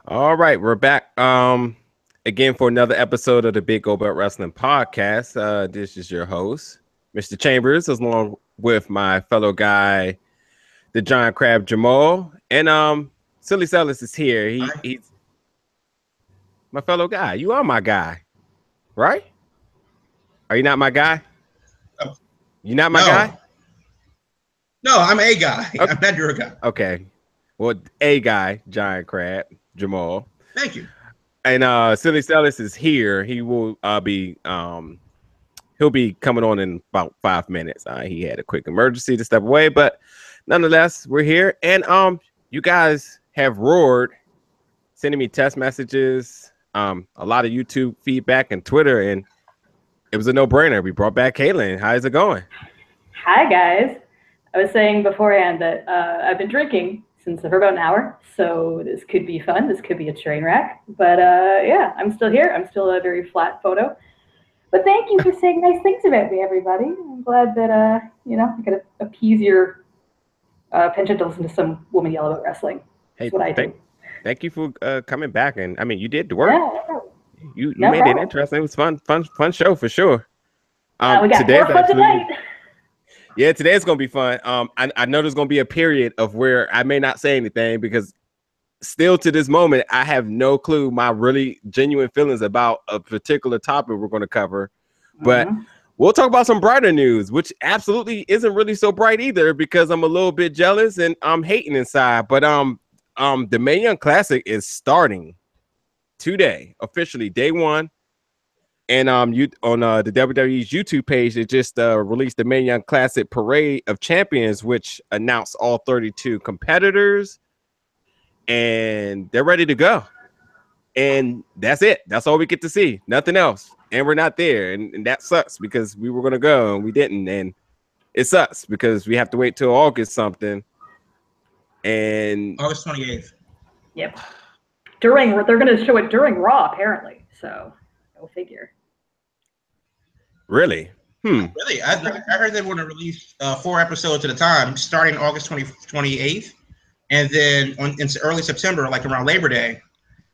All right, we're back again for another episode of the Big Go Belt Wrestling Podcast. This is your host, Mr. Chambers, along with my fellow guy, the Giant Crab Jamal, and Silly Celis is here. He's my fellow guy. You are my guy, right? Are you not my guy? Oh. You not my guy? No, I'm a guy. Okay. I'm not your guy. Okay. Well, a guy, Giant Crab Jamal. Thank you. And Silly Celis is here. He will be he'll be coming on in about 5 minutes. He had a quick emergency to step away, but nonetheless, we're here. And you guys have roared, sending me text messages, a lot of YouTube feedback and Twitter, and it was a no-brainer. We brought back Caitlin. How's it going? Hi guys. I was saying beforehand that I've been drinking for about an hour, so this could be fun. This could be a train wreck, but yeah, I'm still here. I'm still a very flat photo, but thank you for saying nice things about me, everybody. I'm glad that I could appease your penchant to listen to some woman yell about wrestling. That's what I do. Thank you for coming back, and I mean, you did the work. Yeah, you made it interesting. It was fun show for sure. We got more fun tonight. Yeah, today's gonna be fun. I know there's gonna be a period of where I may not say anything because still to this moment I have no clue my really genuine feelings about a particular topic we're going to cover. But we'll talk about some brighter news, which absolutely isn't really so bright either because I'm a little bit jealous and I'm hating inside. But the Mae Young Classic is starting today, officially day one. And you on the WWE's YouTube page, they just released the Mae Young Classic Parade of Champions, which announced all 32 competitors, and they're ready to go. And that's it. That's all we get to see. Nothing else. And we're not there, and that sucks because we were gonna go and we didn't, and it sucks because we have to wait till August something. And August 28th. Yep. They're gonna show it during Raw apparently. So go figure. Really? Really? I heard they want to release 4 episodes at a time, starting August 28th, and then in early September, like around Labor Day,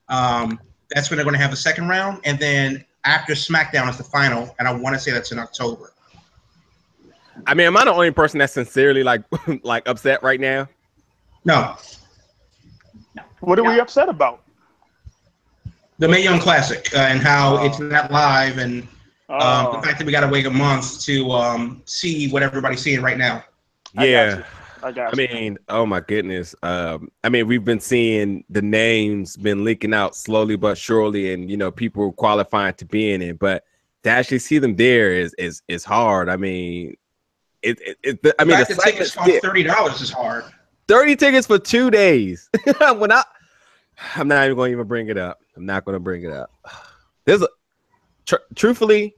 that's when they're going to have the second round, and then after SmackDown is the final, and I want to say that's in October. I mean, am I the only person that's sincerely like upset right now? No. What are we upset about? The Mae Young Classic and how it's not live, and the fact that we got to wait a month to see what everybody's seeing right now. Yeah, I got you. Mean, oh my goodness. I mean, we've been seeing the names been leaking out slowly but surely, and people qualifying to be in it, but to actually see them there is hard. I mean, the tickets cost $30 is hard. 30 tickets for 2 days. I'm not even going to even bring it up. I'm not going to bring it up. Truthfully,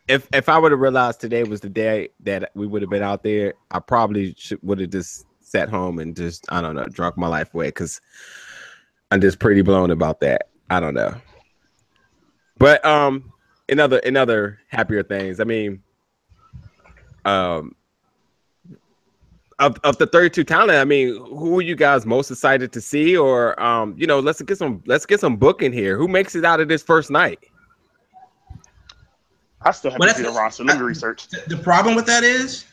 if I would have realized today was the day that we would have been out there, I probably would have just sat home and just, I don't know, drunk my life away because I'm just pretty blown about that. I don't know. But in other happier things, I mean, of the 32 talent, I mean, who are you guys most excited to see? Or let's get some booking here. Who makes it out of this first night? I still have to see the roster. Let me research. The problem with that is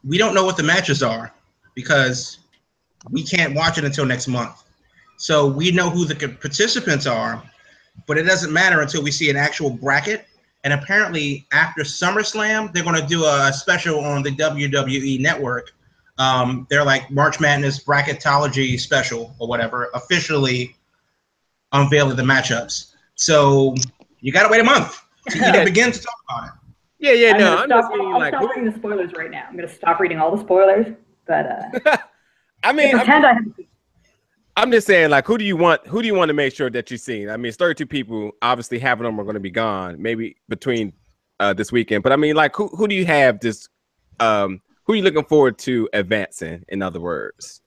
we don't know what the matches are because we can't watch it until next month. So we know who the participants are, but it doesn't matter until we see an actual bracket. And apparently after SummerSlam, they're going to do a special on the WWE network. They're like March Madness bracketology special or whatever, officially unveiling the matchups. So you got to wait a month to even begin to talk about it. Yeah, no. I'm stop reading the spoilers right now. I'm going to stop reading all the spoilers, but I mean, I'm just saying, like, who do you want to make sure that you've seen? I mean, it's 32 people. Obviously, half of them are going to be gone, maybe between this weekend. But I mean, like, who do you have this? Who are you looking forward to advancing? In other words,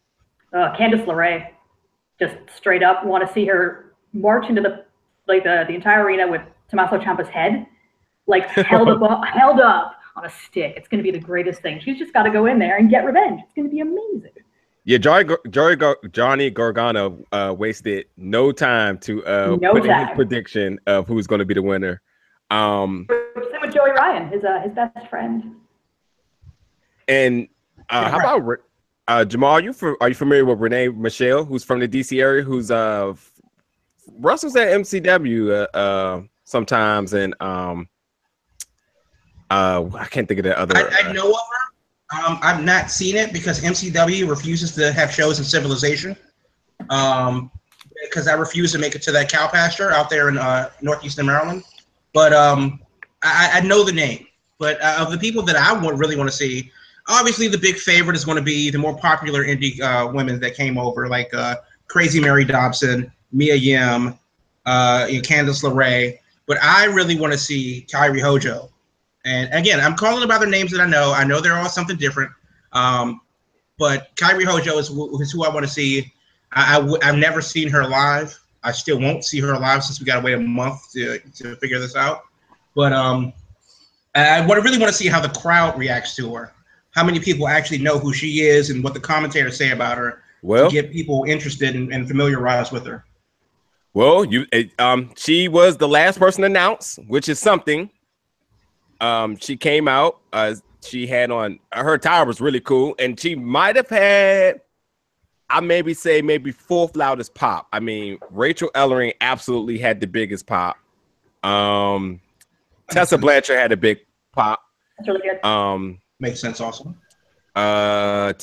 Candice LeRae. Just straight up want to see her march into the entire arena with Tommaso Ciampa's head, like held up on a stick. It's going to be the greatest thing. She's just got to go in there and get revenge. It's going to be amazing. Yeah, Johnny Gargano wasted no time to put in his prediction of who's going to be the winner. Same with Joey Ryan, his best friend. And how about Jamal? Are you familiar with Renee Michelle, who's from the DC area, who's wrestles at MCW sometimes, and I can't think of the other. I know of her. I've not seen it because MCW refuses to have shows in Civilization. Because I refuse to make it to that cow pasture out there in northeastern Maryland. But I know the name. But of the people that I really want to see, obviously the big favorite is going to be the more popular indie women that came over, like Crazy Mary Dobson, Mia Yim, Candice LeRae. But I really want to see Kairi Hojo. And again, I'm calling about their names that I know. I know they're all something different. But Kairi Hojo is who I want to see. I've never seen her live. I still won't see her live since we got to wait a month to figure this out. But I really want to see how the crowd reacts to her. How many people actually know who she is and what the commentators say about her to get people interested and familiarized with her. Well, she was the last person announced, which is something. She came out. She had on her attire was really cool, and she might have had, I maybe fourth loudest pop. I mean, Rachel Ellering absolutely had the biggest pop. Tessa Blanchard had a big pop. That's really good. Makes sense also. Who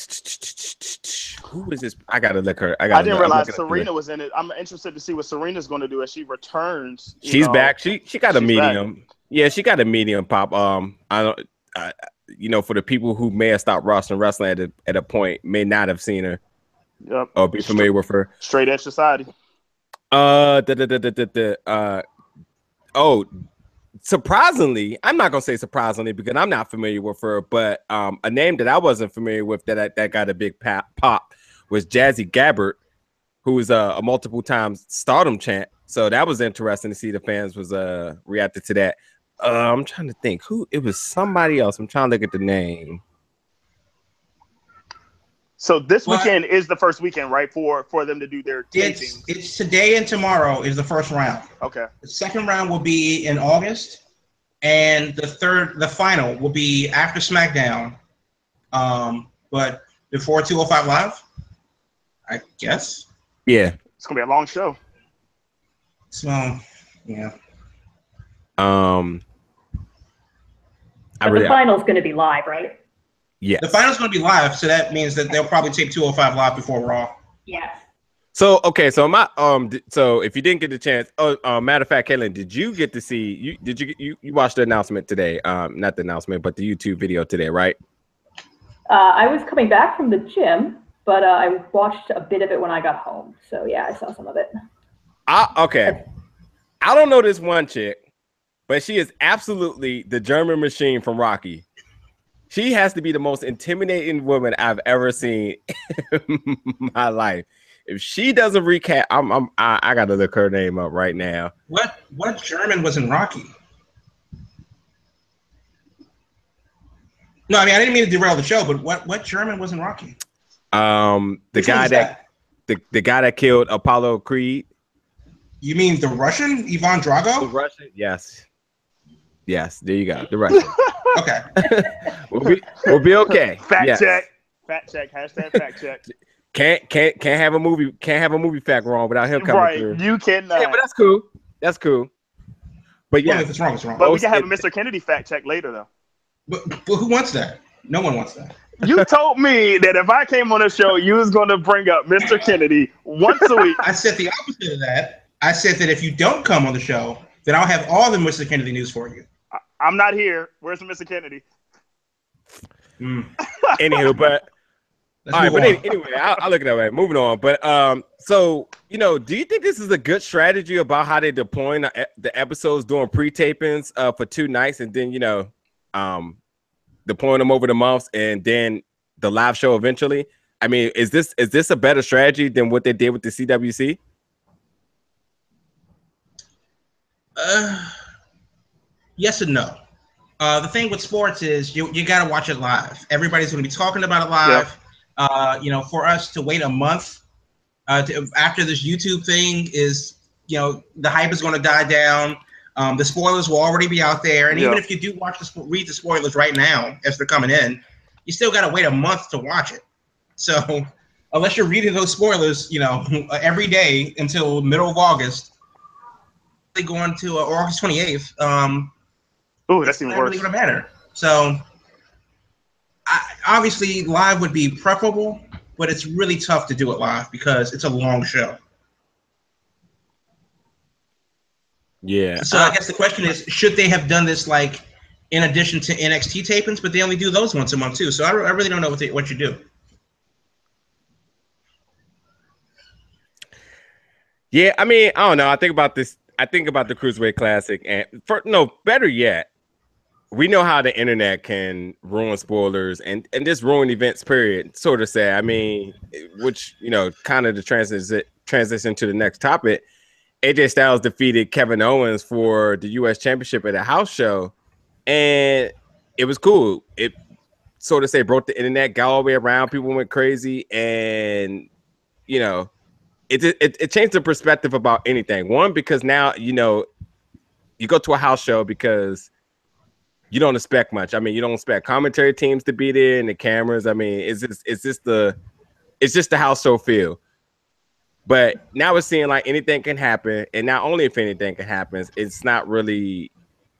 is this? I gotta look her. I didn't realize Serena was in it. I'm interested to see what Serena's going to do as she returns. She's back. She got a medium. Back. Yeah, she got a medium pop. For the people who may have stopped watching wrestling at a point, may not have seen her. Yep. Or be familiar with her. Straight Edge Society. Surprisingly, I'm not gonna say surprisingly because I'm not familiar with her, but a name that I wasn't familiar with that got a big pop was Jazzy Gabbert, who is a multiple times Stardom champ. So that was interesting to see the fans was reacted to that. I'm trying to think who it was. Somebody else. I'm trying to look at the name. So this weekend is the first weekend, right, for them to do their taping? It's today and tomorrow is the first round. Okay. The second round will be in August, and the final will be after SmackDown, but before 205 Live, I guess. Yeah. It's gonna be a long show. So, yeah. The final's going to be live, right? Yeah. The final's going to be live, so that means that they'll probably tape 205 Live before Raw. Yeah. So okay, so so if you didn't get the chance, matter of fact, Caitlin, did you get to see? You watched the announcement today? Not the announcement, but the YouTube video today, right? I was coming back from the gym, but I watched a bit of it when I got home. So yeah, I saw some of it. Okay. I don't know this one chick, but she is absolutely the German machine from Rocky. She has to be the most intimidating woman I've ever seen in my life. If she doesn't recap, I gotta look her name up right now. What German was in Rocky? No, I mean I didn't mean to derail the show, but what German was in Rocky? The guy that killed Apollo Creed. You mean the Russian Ivan Drago? The Russian, yes. Yes, there you go. The Russian. Okay. we'll be okay. Fact check. Hashtag fact check. Can't have a movie fact wrong without him coming through. You cannot. Yeah, but that's cool. That's cool. But yeah, if it's wrong, it's wrong. But we can have a Mr. Kennedy fact check later, though. But who wants that? No one wants that. You told me that if I came on the show, you was going to bring up Mr. Kennedy once a week. I said the opposite of that. I said that if you don't come on the show, then I'll have all the Mr. Kennedy news for you. I'm not here. Where's Mr. Kennedy? Anywho, but all right, but anyway, I'll look at that way. Moving on, but so do you think this is a good strategy about how they're deploying the episodes, doing pre-tapings for 2 nights, and then deploying them over the months, and then the live show eventually? I mean, is this a better strategy than what they did with the CWC? Yes and no. The thing with sports is you got to watch it live. Everybody's going to be talking about it live. For us to wait a month after this YouTube thing is, the hype is going to die down. The spoilers will already be out there, and even if you do read the spoilers right now as they're coming in, you still got to wait a month to watch it. So unless you're reading those spoilers, every day until middle of August, going to August 28th. That's even not worse. really going to matter. So obviously live would be preferable, but it's really tough to do it live because it's a long show. Yeah. So I guess the question is, should they have done this like in addition to NXT tapings? But they only do those once a month too. So I really don't know what you do. Yeah, I mean, I don't know. I think about this. I think about the Cruiserweight Classic, and better yet, we know how the internet can ruin spoilers and just ruin events. Period. Sort of say. I mean, which kind of the transition to the next topic. AJ Styles defeated Kevin Owens for the U.S. Championship at a house show, and it was cool. It sort of broke the internet, got all the way around. People went crazy, and it changed the perspective about anything. One, because now you go to a house show because you don't expect much. I mean, you don't expect commentary teams to be there and the cameras. I mean, it's just the house show feel. But now we're seeing like anything can happen, and not only if anything can happen, it's not really,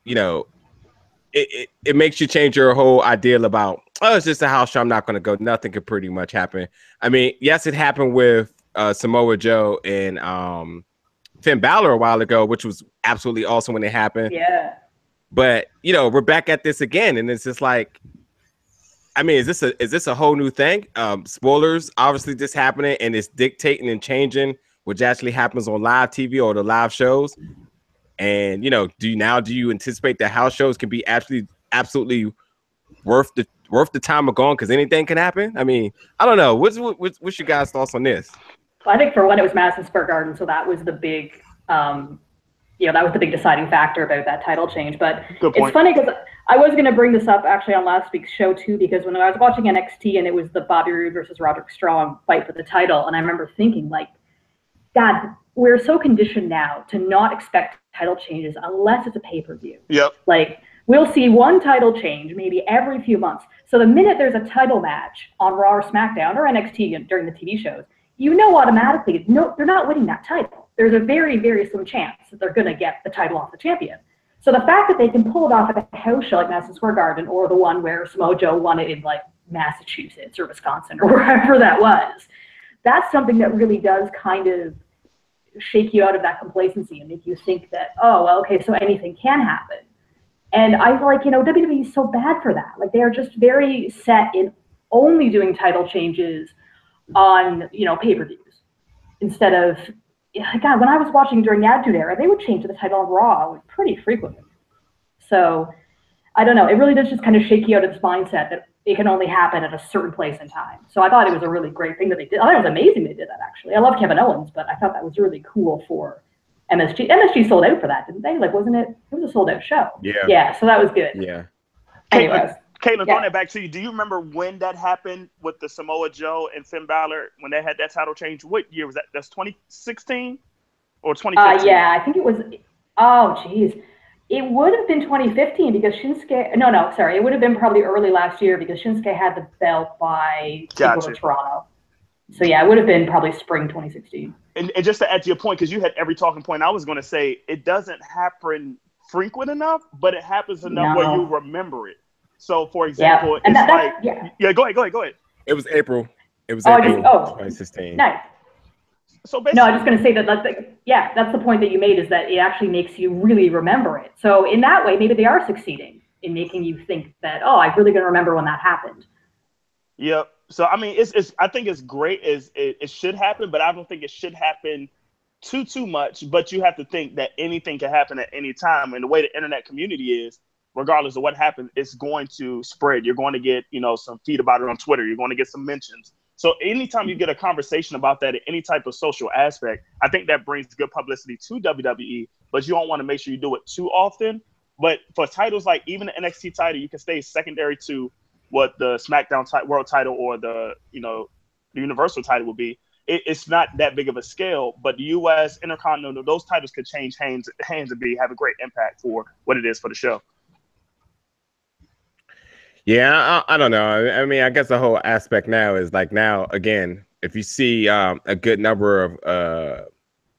it makes you change your whole ideal about, it's just a house show, I'm not going to go. Nothing could pretty much happen. I mean, yes, it happened with Samoa Joe and Finn Balor a while ago, which was absolutely awesome when it happened. Yeah. But we're back at this again, and it's just like, I mean, is this a whole new thing? Spoilers obviously just happening, and it's dictating and changing what actually happens on live TV or the live shows. And do you anticipate that house shows can be absolutely worth the time of going because anything can happen? I mean, I don't know. What's your guys' thoughts on this? Well, I think for one, it was Madison Square Garden, so that was the big, that was the big deciding factor about that title change. But it's funny because I was going to bring this up actually on last week's show too, because when I was watching NXT and it was the Bobby Roode versus Roderick Strong fight for the title, and I remember thinking like, God, we're so conditioned now to not expect title changes unless it's a pay-per-view. Yep. Like we'll see one title change maybe every few months. So the minute there's a title match on Raw or SmackDown or NXT during the TV shows, automatically, no, they're not winning that title. There's a very, very slim chance that they're going to get the title off the champion. So the fact that they can pull it off at a house show like Madison Square Garden or the one where Samoa Joe won it in like Massachusetts or Wisconsin or wherever that was, that's something that really does kind of shake you out of that complacency and make you think that, oh, well, okay, so anything can happen. And I feel like, WWE is so bad for that. Like they are just very set in only doing title changes on, pay-per-views instead of, God, when I was watching during the Attitude Era, they would change the title on Raw pretty frequently. So I don't know. It really does just kind of shake you out of this mindset that it can only happen at a certain place in time. So I thought it was a really great thing that they did. I thought it was amazing they did that, actually. I love Kevin Owens, but I thought that was really cool for MSG. MSG sold out for that, didn't they? Like, wasn't it? It was a sold out show. Yeah. Yeah, so that was good. Yeah. Anyways. Caitlin, throwing that back to you. Do you remember when that happened with the Samoa Joe and Finn Balor when they had that title change? What year was that? That's 2016 or 2015? Yeah, I think it was. Oh, geez. It would have been 2015 because Shinsuke. No, sorry. It would have been probably early last year because Shinsuke had the belt by Gotcha. Toronto. So yeah, it would have been probably spring 2016. And just to add to your point, because you had every talking point, I was going to say it doesn't happen frequent enough, but it happens enough where you remember it. So, for example, it's go ahead. It was April. April 2016. Nice. So basically, no, I'm just going to say that's the point that you made is that it actually makes you really remember it. So in that way, maybe they are succeeding in making you think that, oh, I'm really going to remember when that happened. Yep. So, I mean, I think it's great. It should happen, but I don't think it should happen too much. But you have to think that anything can happen at any time. And the way the internet community is, regardless of what happens, it's going to spread. You're going to get, some feed about it on Twitter. You're going to get some mentions. So anytime you get a conversation about that in any type of social aspect, I think that brings good publicity to WWE, but you don't want to make sure you do it too often. But for titles like even the NXT title, you can stay secondary to what the SmackDown world title or the Universal title will be. It's not that big of a scale, but the U.S. Intercontinental, those titles could change hands and have a great impact for what it is for the show. Yeah, I don't know. I mean, I guess the whole aspect now is like now again, if you see a good number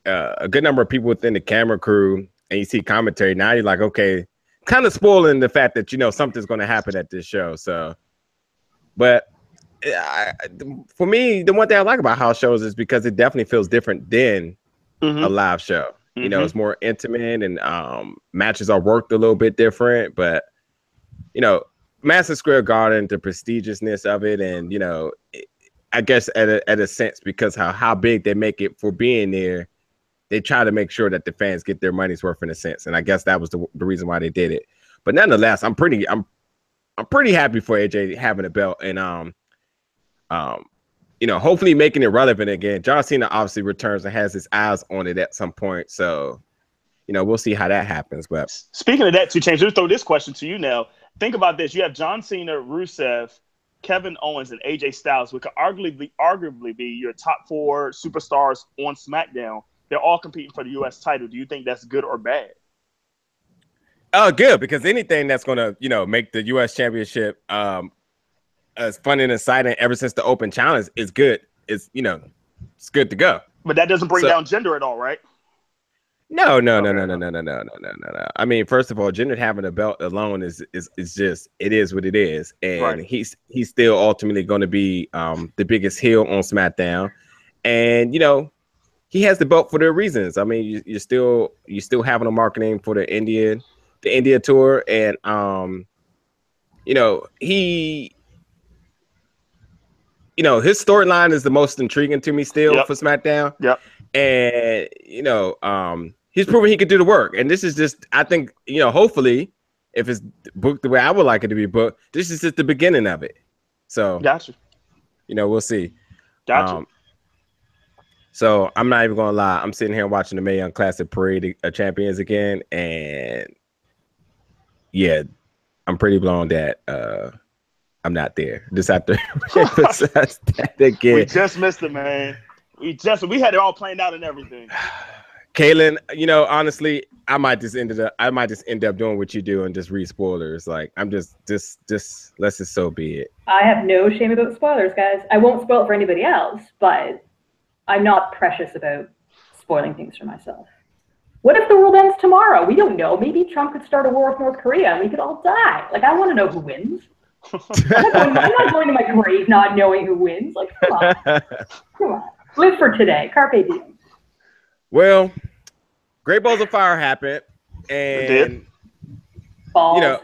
of people within the camera crew and you see commentary, now you're like, okay, kind of spoiling the fact that something's going to happen at this show. So, but for me, the one thing I like about house shows is because it definitely feels different than a live show. It's more intimate and matches are worked a little bit different. But Madison Square Garden, the prestigiousness of it, and I guess at a sense because how big they make it for being there, they try to make sure that the fans get their money's worth in a sense. And I guess that was the reason why they did it. But nonetheless, I'm pretty happy for AJ having a belt and hopefully making it relevant again. John Cena obviously returns and has his eyes on it at some point. So, we'll see how that happens. But speaking of that, to change, let's throw this question to you now. Think about this. You have John Cena, Rusev, Kevin Owens, and AJ Styles, which could arguably be your top 4 superstars on SmackDown. They're all competing for the U.S. title. Do you think that's good or bad? Good, because anything that's going to, make the U.S. Championship as fun and exciting ever since the Open Challenge is good. It's good to go. But that doesn't bring down gender at all, right? No. I mean, first of all, Jinder having a belt alone is just it is what it is, and he's still ultimately going to be the biggest heel on SmackDown, and he has the belt for their reasons. I mean, you're still having a marketing for the India tour, and his storyline is the most intriguing to me still for SmackDown. Yep. And he's proven he could do the work. And this is just, I think, hopefully, if it's booked the way I would like it to be booked, this is just the beginning of it. So, gotcha. We'll see. Gotcha. So I'm not even gonna lie. I'm sitting here watching the Mae Young Classic Parade of Champions again, and yeah, I'm pretty blown that I'm not there. Just have to emphasize that again. We just missed it, man. We had it all planned out and everything. Kaylin, honestly, I might just end up doing what you do and just read spoilers. Like I'm just let's just so be it. I have no shame about spoilers, guys. I won't spoil it for anybody else, but I'm not precious about spoiling things for myself. What if the world ends tomorrow? We don't know. Maybe Trump could start a war with North Korea and we could all die. Like, I want to know who wins. I'm not going to my grave not knowing who wins. Like, come on. Come on. Live for today. Carpe diem. Well, Great Balls of Fire happened. And, balls.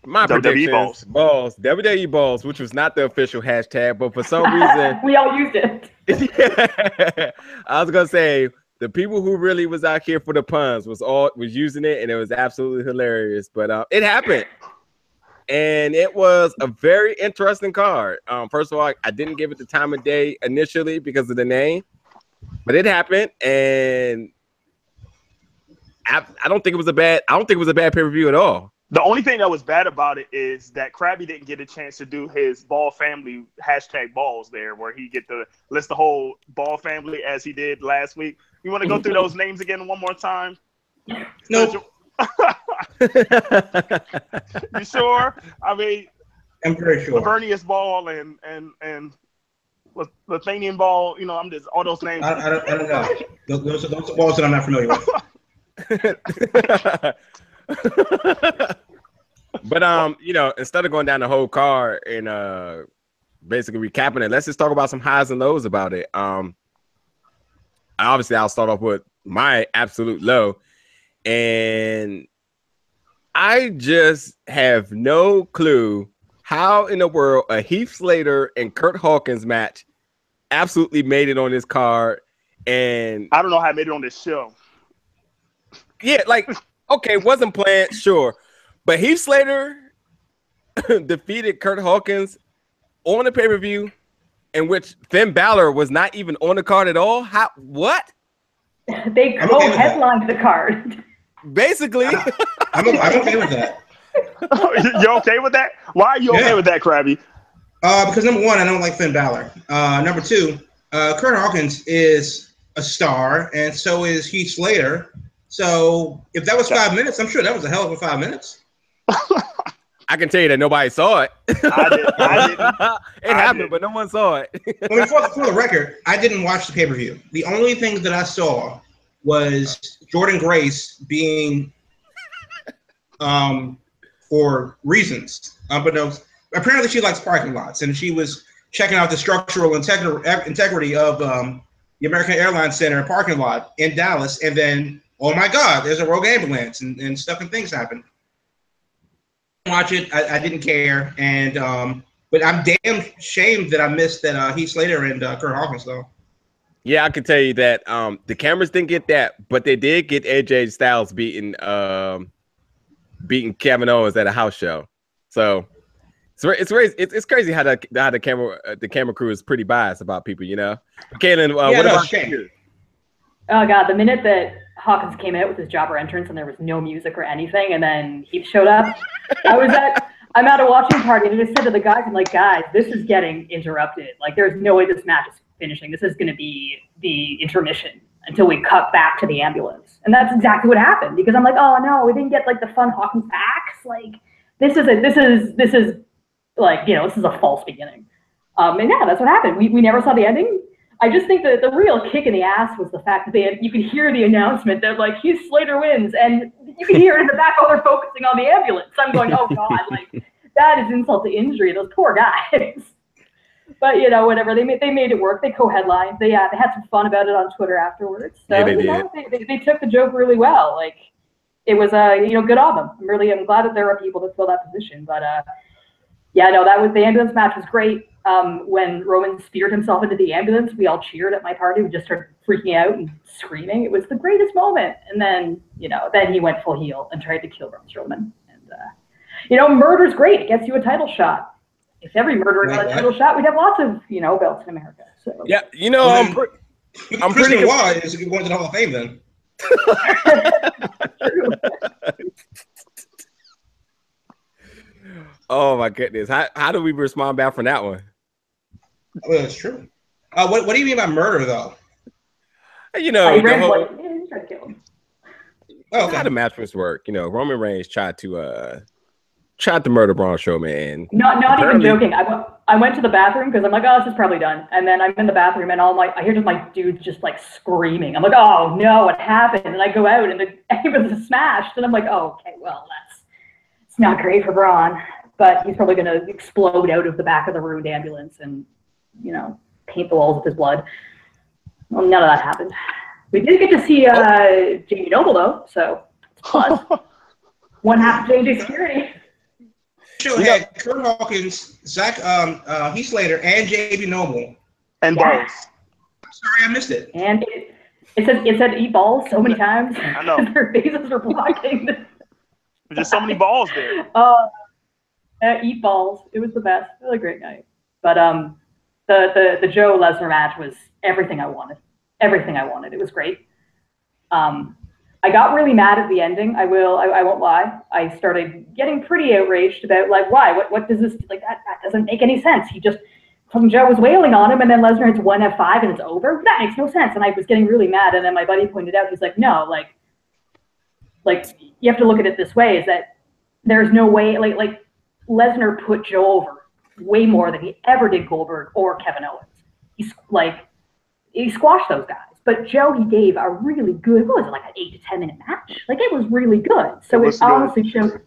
My predictions, balls, WWE balls, which was not the official hashtag, but for some reason we all used it. I was gonna say the people who really was out here for the puns was using it, and it was absolutely hilarious. But it happened, and it was a very interesting card. First of all, I didn't give it the time of day initially because of the name, but it happened, and I don't think it was a bad pay-per-view at all. The only thing that was bad about it is that Krabby didn't get a chance to do his Ball family hashtag balls there, where he get to list the whole Ball family as he did last week. You want to go through those names again one more time? Nope. You sure? I mean, I'm very sure. Lavernius Ball and Lithanian Ball. I'm just all those names. I don't know. Those are balls that I'm not familiar with. But instead of going down the whole card and basically recapping it, let's just talk about some highs and lows about it. Obviously I'll start off with my absolute low, and I just have no clue how in the world a Heath Slater and Kurt Hawkins match absolutely made it on this card, and I don't know how I made it on this show. Yeah, like, okay, wasn't planned, sure. But Heath Slater defeated Kurt Hawkins on the pay-per-view in which Finn Balor was not even on the card at all? How? What? They co-headlined the card. Basically. I'm okay with that. You're okay with that? Why are you okay with that, Krabby? Because number one, I don't like Finn Balor. Number two, Kurt Hawkins is a star, and so is Heath Slater. So if that was 5 minutes, I'm sure that was a hell of a 5 minutes. I can tell you that nobody saw it. I didn't. It happened, but no one saw it. I mean, for the record, I didn't watch the pay-per-view. The only thing that I saw was Jordan Grace being, for reasons, unbeknownst. Apparently, she likes parking lots, and she was checking out the structural integrity of the American Airlines Center parking lot in Dallas, and then, oh my God, there's a rogue ambulance, and stuff and things happen. Watch it. I didn't care, and but I'm damn shamed that I missed that Heath Slater and Kurt Hawkins though. Yeah, I can tell you that the cameras didn't get that, but they did get AJ Styles beating Kevin Owens at a house show. So it's crazy how the camera crew is pretty biased about people, you know. Kaylin, what about you? Oh God, the minute that Hawkins came out with his jobber entrance and there was no music or anything, and then Heath showed up, I'm at a watching party, and I just said to the guys, I'm like, guys, this is getting interrupted. Like, there's no way this match is finishing. This is going to be the intermission until we cut back to the ambulance. And that's exactly what happened, because I'm like, oh no, we didn't get like the fun Hawkins facts. Like, this is like, you know, this is a false beginning. And yeah, that's what happened. We never saw the ending. I just think that the real kick in the ass was the fact that you could hear the announcement that like Heath Slater wins, and you can hear it in the back while they're focusing on the ambulance. I'm going, oh God, like that is insult to injury. Those poor guys. But you know, whatever. They made it work. They co-headlined. They had some fun about it on Twitter afterwards. So yeah, they took the joke really well. Like it was good on them. I'm glad that there are people that fill that position. But yeah, no, the ambulance match was great. When Roman speared himself into the ambulance, we all cheered at my party. We just started freaking out and screaming. It was the greatest moment. And then, then he went full heel and tried to kill Braun Strowman. And, murder's great. It gets you a title shot. If every murderer got a title shot, we'd have lots of, belts in America. So yeah, I'm pretty good. Is going to the Hall of Fame then. Oh my goodness. How do we respond back from that one? Well, it's true. What do you mean by murder, though? He tried to kill him. Oh, okay. How the match was work? Roman Reigns tried to murder Braun Strowman. And not even joking. I went to the bathroom because I'm like, oh, this is probably done. And then I'm in the bathroom and I hear just my dudes just like screaming. I'm like, oh no, what happened? And I go out and the ambulance is smashed. And I'm like, oh, okay, well, it's not great for Braun. But he's probably going to explode out of the back of the ruined ambulance and, paint the walls with his blood. Well, none of that happened. We did get to see JB Noble, though, so it's plus. One half of JJ Security. Show had Kurt Hawkins, Heath Slater, and JB Noble. And balls. Sorry, I missed it. And it said eat balls so many times. I know. Their faces were blocking. There's just so many balls there. Eat balls. It was the best. Really great night. But the Joe Lesnar match was everything I wanted. Everything I wanted. It was great. I got really mad at the ending. I won't lie. I started getting pretty outraged about like why? What does this like that doesn't make any sense. He just Joe was wailing on him and then Lesnar hits 1 F5 and it's over. That makes no sense. And I was getting really mad. And then my buddy pointed out, he's like, no, like you have to look at it this way, is that there's no way like Lesnar put Joe over way more than he ever did Goldberg or Kevin Owens. He squashed those guys. But Joe, he gave a really good, what was it, like an 8 to 10 minute match? Like it was really good. So it honestly showed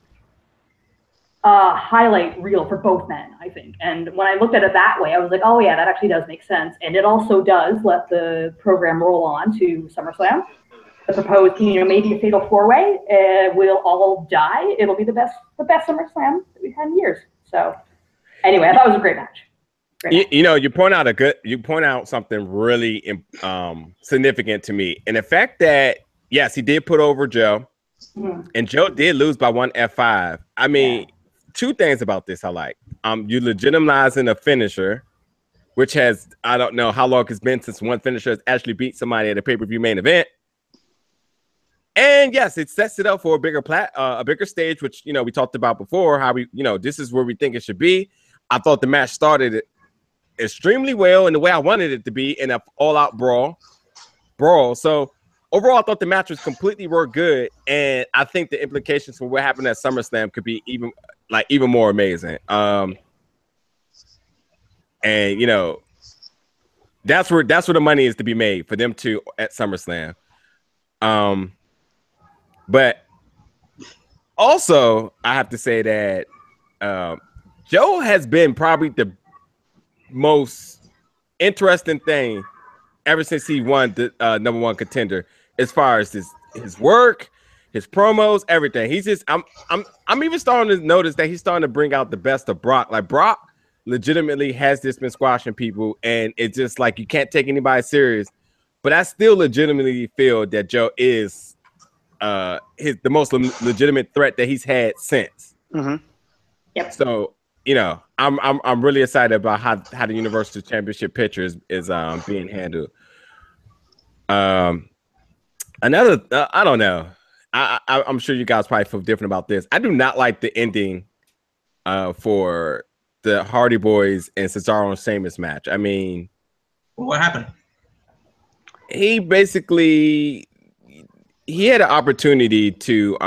a highlight reel for both men, I think. And when I looked at it that way, I was like, oh yeah, that actually does make sense. And it also does let the program roll on to SummerSlam. The proposed, maybe a fatal 4-way. We'll all die. It'll be the best SummerSlam that we've had in years. So anyway, I thought it was a great match. You point out something really significant to me, and the fact that yes, he did put over Joe, and Joe did lose by 1 F5. I mean, two things about this I like. You legitimizing a finisher, which has, I don't know how long it's been since one finisher has actually beat somebody at a pay-per-view main event. And yes, it sets it up for a bigger stage, which we talked about before. How we, this is where we think it should be. I thought the match started extremely well in the way I wanted it to be in an all-out brawl. So overall, I thought the match was completely worked good, and I think the implications for what happened at SummerSlam could be even more amazing. And that's where the money is to be made for them to at SummerSlam. But also, I have to say that Joe has been probably the most interesting thing ever since he won the #1 contender, as far as his work, his promos, everything. He's just I'm even starting to notice that he's starting to bring out the best of Brock. Like Brock legitimately has just been squashing people, and it's just like you can't take anybody serious. But I still legitimately feel that Joe is the most legitimate threat that he's had since. Mm-hmm. Yep. So I'm really excited about how the Universal Championship picture is being handled. Another I don't know. I'm sure you guys probably feel different about this. I do not like the ending for the Hardy Boys and Cesaro and Sheamus match. I mean, what happened? He basically had an opportunity to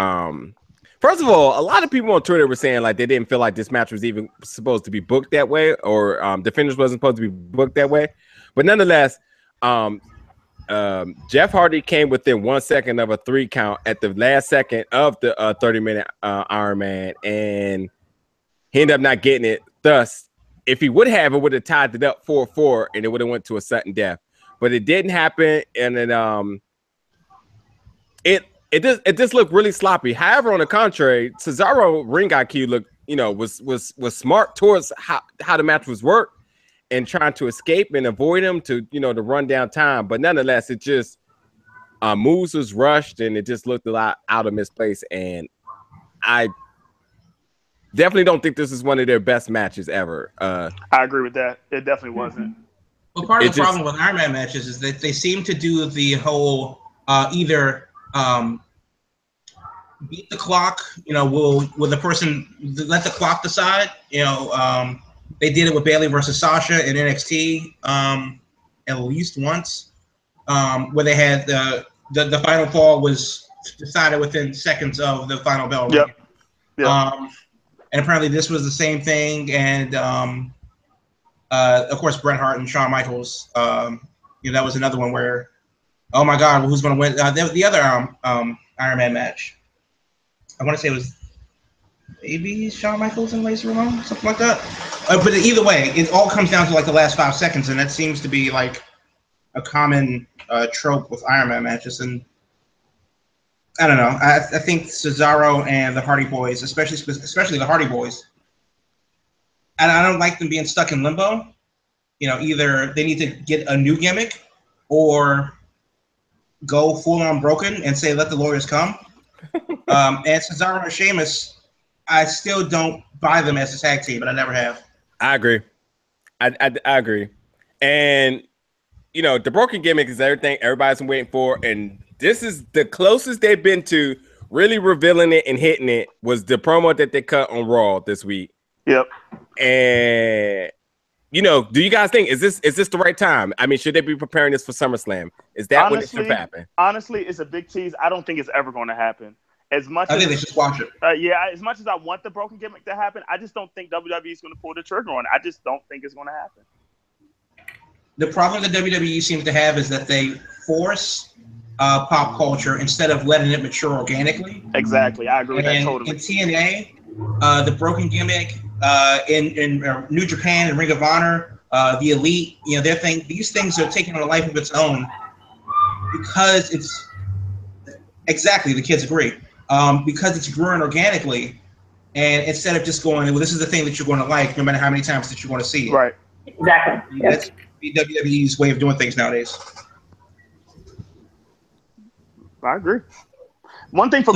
first of all, a lot of people on Twitter were saying like they didn't feel like this match was even supposed to be booked that way, or the finish wasn't supposed to be booked that way. But nonetheless, Jeff Hardy came within 1 second of a 3 count at the last second of the 30-minute Iron Man, and he ended up not getting it. Thus, if he would have, it would have tied it up 4-4, and it would have went to a sudden death. But it didn't happen, and then it just looked really sloppy. However, on the contrary, Cesaro ring IQ looked, was smart towards how the match was worked and trying to escape and avoid him to to run down time. But nonetheless, it just moves was rushed, and it just looked a lot out of misplaced. And I definitely don't think this is one of their best matches ever. I agree with that. It definitely wasn't. Well, part of the problem with Iron Man matches is that they seem to do the whole either beat the clock, will the person let the clock decide? They did it with Bayley versus Sasha in NXT at least once, where they had the final fall was decided within seconds of the final bell ring. Yep. And apparently this was the same thing, and of course Bret Hart and Shawn Michaels. That was another one where, oh my God, who's going to win? The other Iron Man match, I want to say it was maybe Shawn Michaels and Razor Ramon, something like that. But either way, it all comes down to like the last 5 seconds, and that seems to be like a common trope with Iron Man matches. And I don't know. I think Cesaro and the Hardy Boys, especially the Hardy Boys, and I don't like them being stuck in limbo. Either they need to get a new gimmick or go full on broken and say, let the lawyers come. And Cesaro and Sheamus, I still don't buy them as a tag team, but I never have. I agree. I agree. And, the broken gimmick is everything everybody's been waiting for. And this is the closest they've been to really revealing it and hitting it was the promo that they cut on Raw this week. Yep. And, do you guys think, is this the right time? I mean, should they be preparing this for SummerSlam? Is that when it should happen? Honestly, it's a big tease. I don't think it's ever going to happen. I think they should squash it. Yeah, as much as I want the broken gimmick to happen, I just don't think WWE is going to pull the trigger on it. I just don't think it's going to happen. The problem that WWE seems to have is that they force pop culture instead of letting it mature organically. Exactly. I agree with that totally. In TNA, the broken gimmick, in New Japan and Ring of Honor, the Elite, these things are taking on a life of its own because it's exactly, the kids agree, because it's growing organically, and instead of just going, well, this is the thing that you're going to like, no matter how many times that you want to see it. Right. Exactly. That's WWE's way of doing things nowadays. I agree. One thing for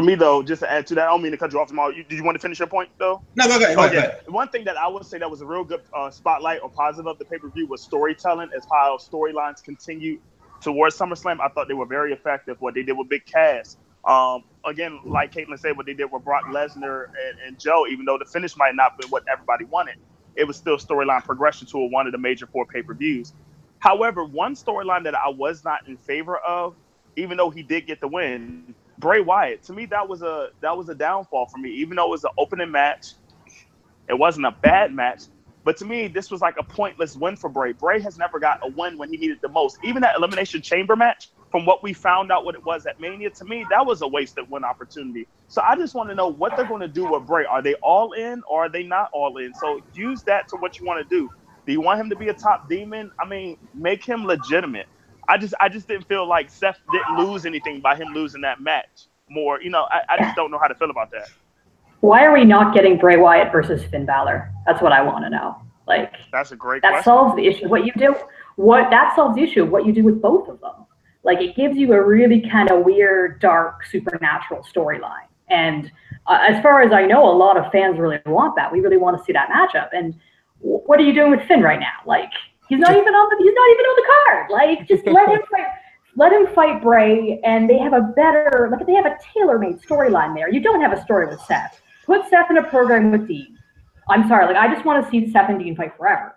me though, just to add to that, I don't mean to cut you off tomorrow. Did you want to finish your point though? No, go ahead. One thing that I would say that was a real good spotlight or positive of the pay-per-view was storytelling, as how storylines continue towards SummerSlam, I thought they were very effective. What they did with Big Cass. Again, like Caitlin said, what they did with Brock Lesnar and Joe, even though the finish might not be what everybody wanted, it was still storyline progression to one of the major 4 pay-per-views. However, one storyline that I was not in favor of, even though he did get the win, Bray Wyatt. To me, that was a downfall for me. Even though it was an opening match, it wasn't a bad match. But to me, this was like a pointless win for Bray. Bray has never got a win when he needed the most. Even that Elimination Chamber match, from what we found out what it was at Mania, to me, that was a wasted win opportunity. So I just want to know what they're going to do with Bray. Are they all in or are they not all in? So use that to what you want to do. Do you want him to be a top demon? I mean, make him legitimate. I just didn't feel like Seth didn't lose anything by him losing that match. More, I just don't know how to feel about that. Why are we not getting Bray Wyatt versus Finn Balor? That's what I want to know. Like, that's a great that question. solves the issue. That solves the issue of what you do with both of them. Like, it gives you a really kind of weird, dark, supernatural storyline. And as far as I know, a lot of fans really want that. We really want to see that matchup. And what are you doing with Finn right now? Like, he's not even on the card. Like, just let him fight. Let him fight Bray, and they have they have a tailor-made storyline there. You don't have a story with Seth. Put Seth in a program with Dean. I'm sorry, like, I just want to see Seth and Dean fight forever.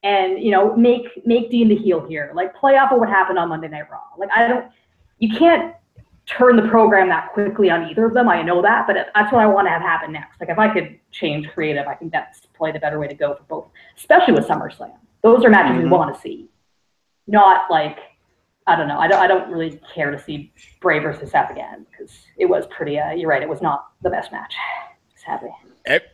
And, make Dean the heel here. Like, play off of what happened on Monday Night Raw. Like, you can't turn the program that quickly on either of them. I know that, but that's what I want to have happen next. Like, if I could change creative, I think that's probably the better way to go for both, especially with SummerSlam. Those are matches we want to see. Not like, I don't know. I don't really care to see Bray versus Seth again because it was pretty. You're right. It was not the best match. Sadly.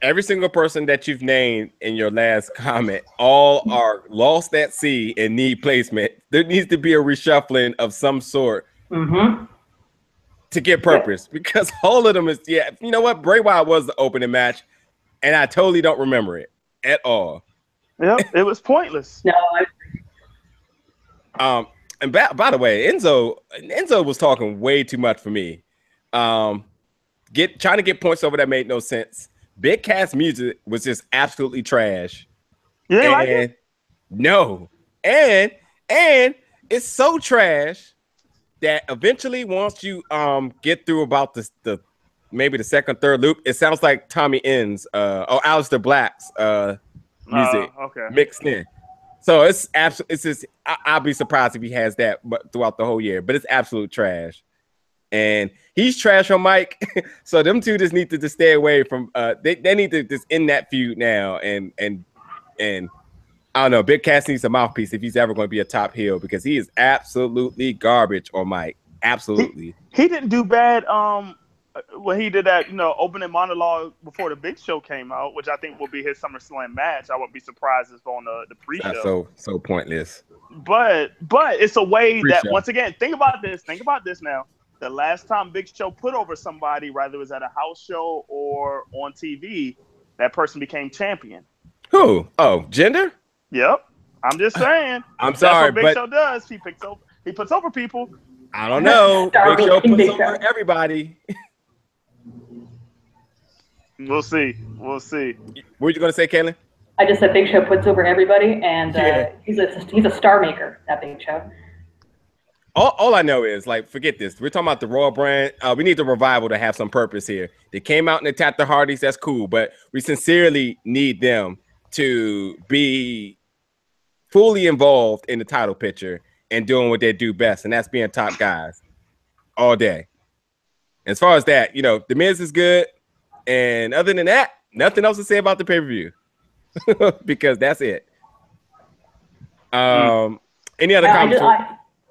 Every single person that you've named in your last comment, all are lost at sea and need placement. There needs to be a reshuffling of some sort to get purpose because all of them is, you know what? Bray Wyatt was the opening match, and I totally don't remember it at all. Yep, it was pointless. No, and by the way, Enzo was talking way too much for me. Trying to get points over that made no sense. Big Cass music was just absolutely trash. You didn't like it? No. And it's so trash that eventually once you get through about the maybe the second, third loop, it sounds like Tommy Ends or Aleister Black's music mixed in. So it's just I'll be surprised if he has that throughout the whole year, but it's absolute trash. And he's trash on mic, so them two just need to just stay away from. They need to just end that feud now. And I don't know. Big Cass needs a mouthpiece if he's ever going to be a top heel because he is absolutely garbage on mic. Absolutely. He didn't do bad. When he did that, opening monologue before the Big Show came out, which I think will be his SummerSlam match. I wouldn't be surprised if on the pre-show. That's so pointless. But it's a way that once again, think about this now. The last time Big Show put over somebody, whether it was at a house show or on TV, that person became champion. Who? Oh, Jinder? Yep. I'm just saying. I'm sorry, that's what Big Show does. He puts over people. I don't know. Big Show puts over everybody. We'll see. What were you gonna say, Caitlin? I just said Big Show puts over everybody, and he's a star maker. That Big Show. All I know is, like, forget this. We're talking about the Raw brand. We need the revival to have some purpose here. They came out and attacked the Hardys. That's cool, but we sincerely need them to be fully involved in the title picture and doing what they do best, and that's being top guys all day. As far as that, The Miz is good, and other than that, nothing else to say about the pay-per-view because that's it. Any other comments?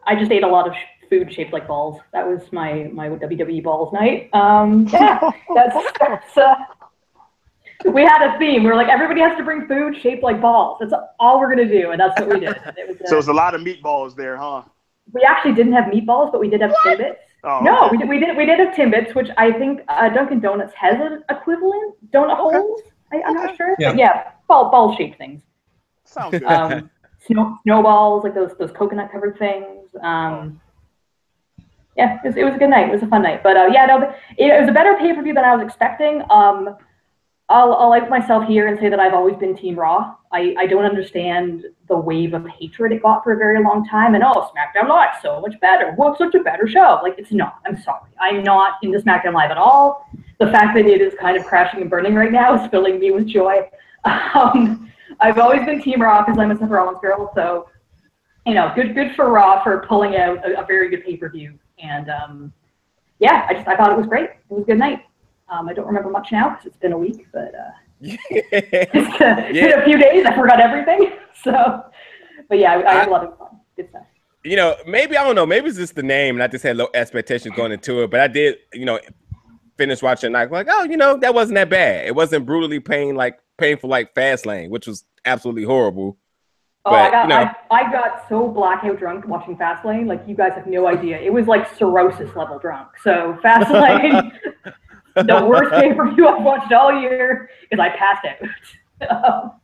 I just ate a lot of food shaped like balls. That was my WWE balls night. We had a theme. We were like, everybody has to bring food shaped like balls. That's all we're gonna do, and that's what we did. So it's a lot of meatballs there, huh? We actually didn't have meatballs, but we did have Timbits. Oh, no, okay. we did have Timbits, which I think Dunkin' Donuts has an equivalent donut holes. I'm not sure. Yeah, but yeah, ball shaped things. Sounds good. Snowballs, like those coconut covered things. Yeah, it was a good night. It was a fun night. But it was a better pay-per-view than I was expecting. I'll like myself here and say that I've always been Team Raw. I don't understand the wave of hatred it got for a very long time. And SmackDown Live, so much better. What's such a better show? Like, it's not. I'm sorry. I'm not into SmackDown Live at all. The fact that it is kind of crashing and burning right now is filling me with joy. I've always been Team Raw because I'm a Seth Rollins girl. So, good for Raw for pulling out a very good pay-per-view. And I thought it was great. It was a good night. I don't remember much now because it's been a week, but it's been a few days. I forgot everything. So, but yeah, I had a lot of fun. Good stuff. Maybe, I don't know, maybe it's just the name and I just had low expectations going into it, but I did, finish watching and I was like, that wasn't that bad. It wasn't brutally painful like Fastlane, which was absolutely horrible. But, I got so blackout drunk watching Fastlane, like you guys have no idea. It was like cirrhosis level drunk. So Fastlane, the worst pay-per-view I've watched all year because I passed out.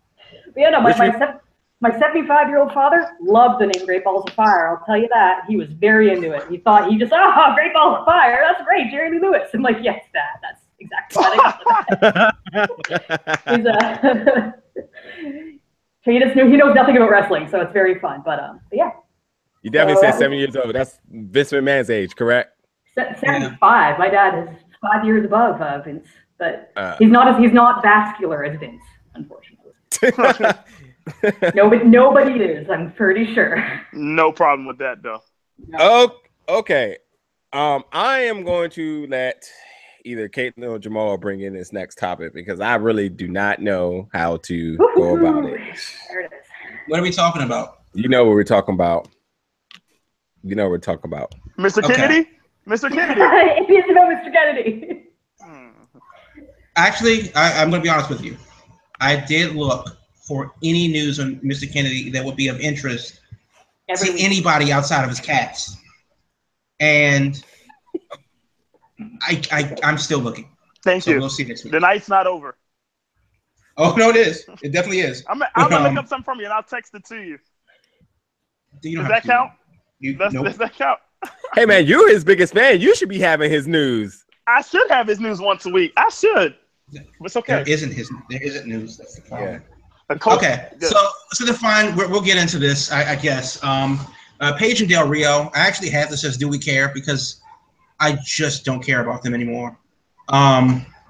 My 75-year-old father loved the name Great Balls of Fire. I'll tell you that. He was very into it. He thought, Great Balls of Fire. That's great, Jerry Lee Lewis. I'm like, yes, Dad, that's exactly what I got. He knows nothing about wrestling, so it's very fun. But yeah. You definitely said 7 years old. That's Vince McMahon's age, correct? 75. My dad is 5 years above Vince, but he's not vascular as Vince, unfortunately. Nobody is. I'm pretty sure. No problem with that, though. No. Oh, okay. I am going to let either Caitlin or Jamal bring in this next topic because I really do not know how to go about it. There it is. What are we talking about? You know what we're talking about. Mr. Okay. Kennedy? Mr. Kennedy. It is about Mr. Kennedy. Actually, I'm going to be honest with you. I did look for any news on Mr. Kennedy that would be of interest to anybody outside of his cats. And I'm still looking. Thank you. We'll see next week. The night's not over. Oh, no, it is. It definitely is. I'm going to look up something from you, and I'll text it to you. Does that count? Does that count? Hey, man, you're his biggest fan. You should be having his news. I should have his news once a week. I should. But it's okay. There isn't news. That's the problem. Yeah. Okay, so then fine, we'll get into this, I guess. Paige and Del Rio, I actually have this as Do We Care because I just don't care about them anymore.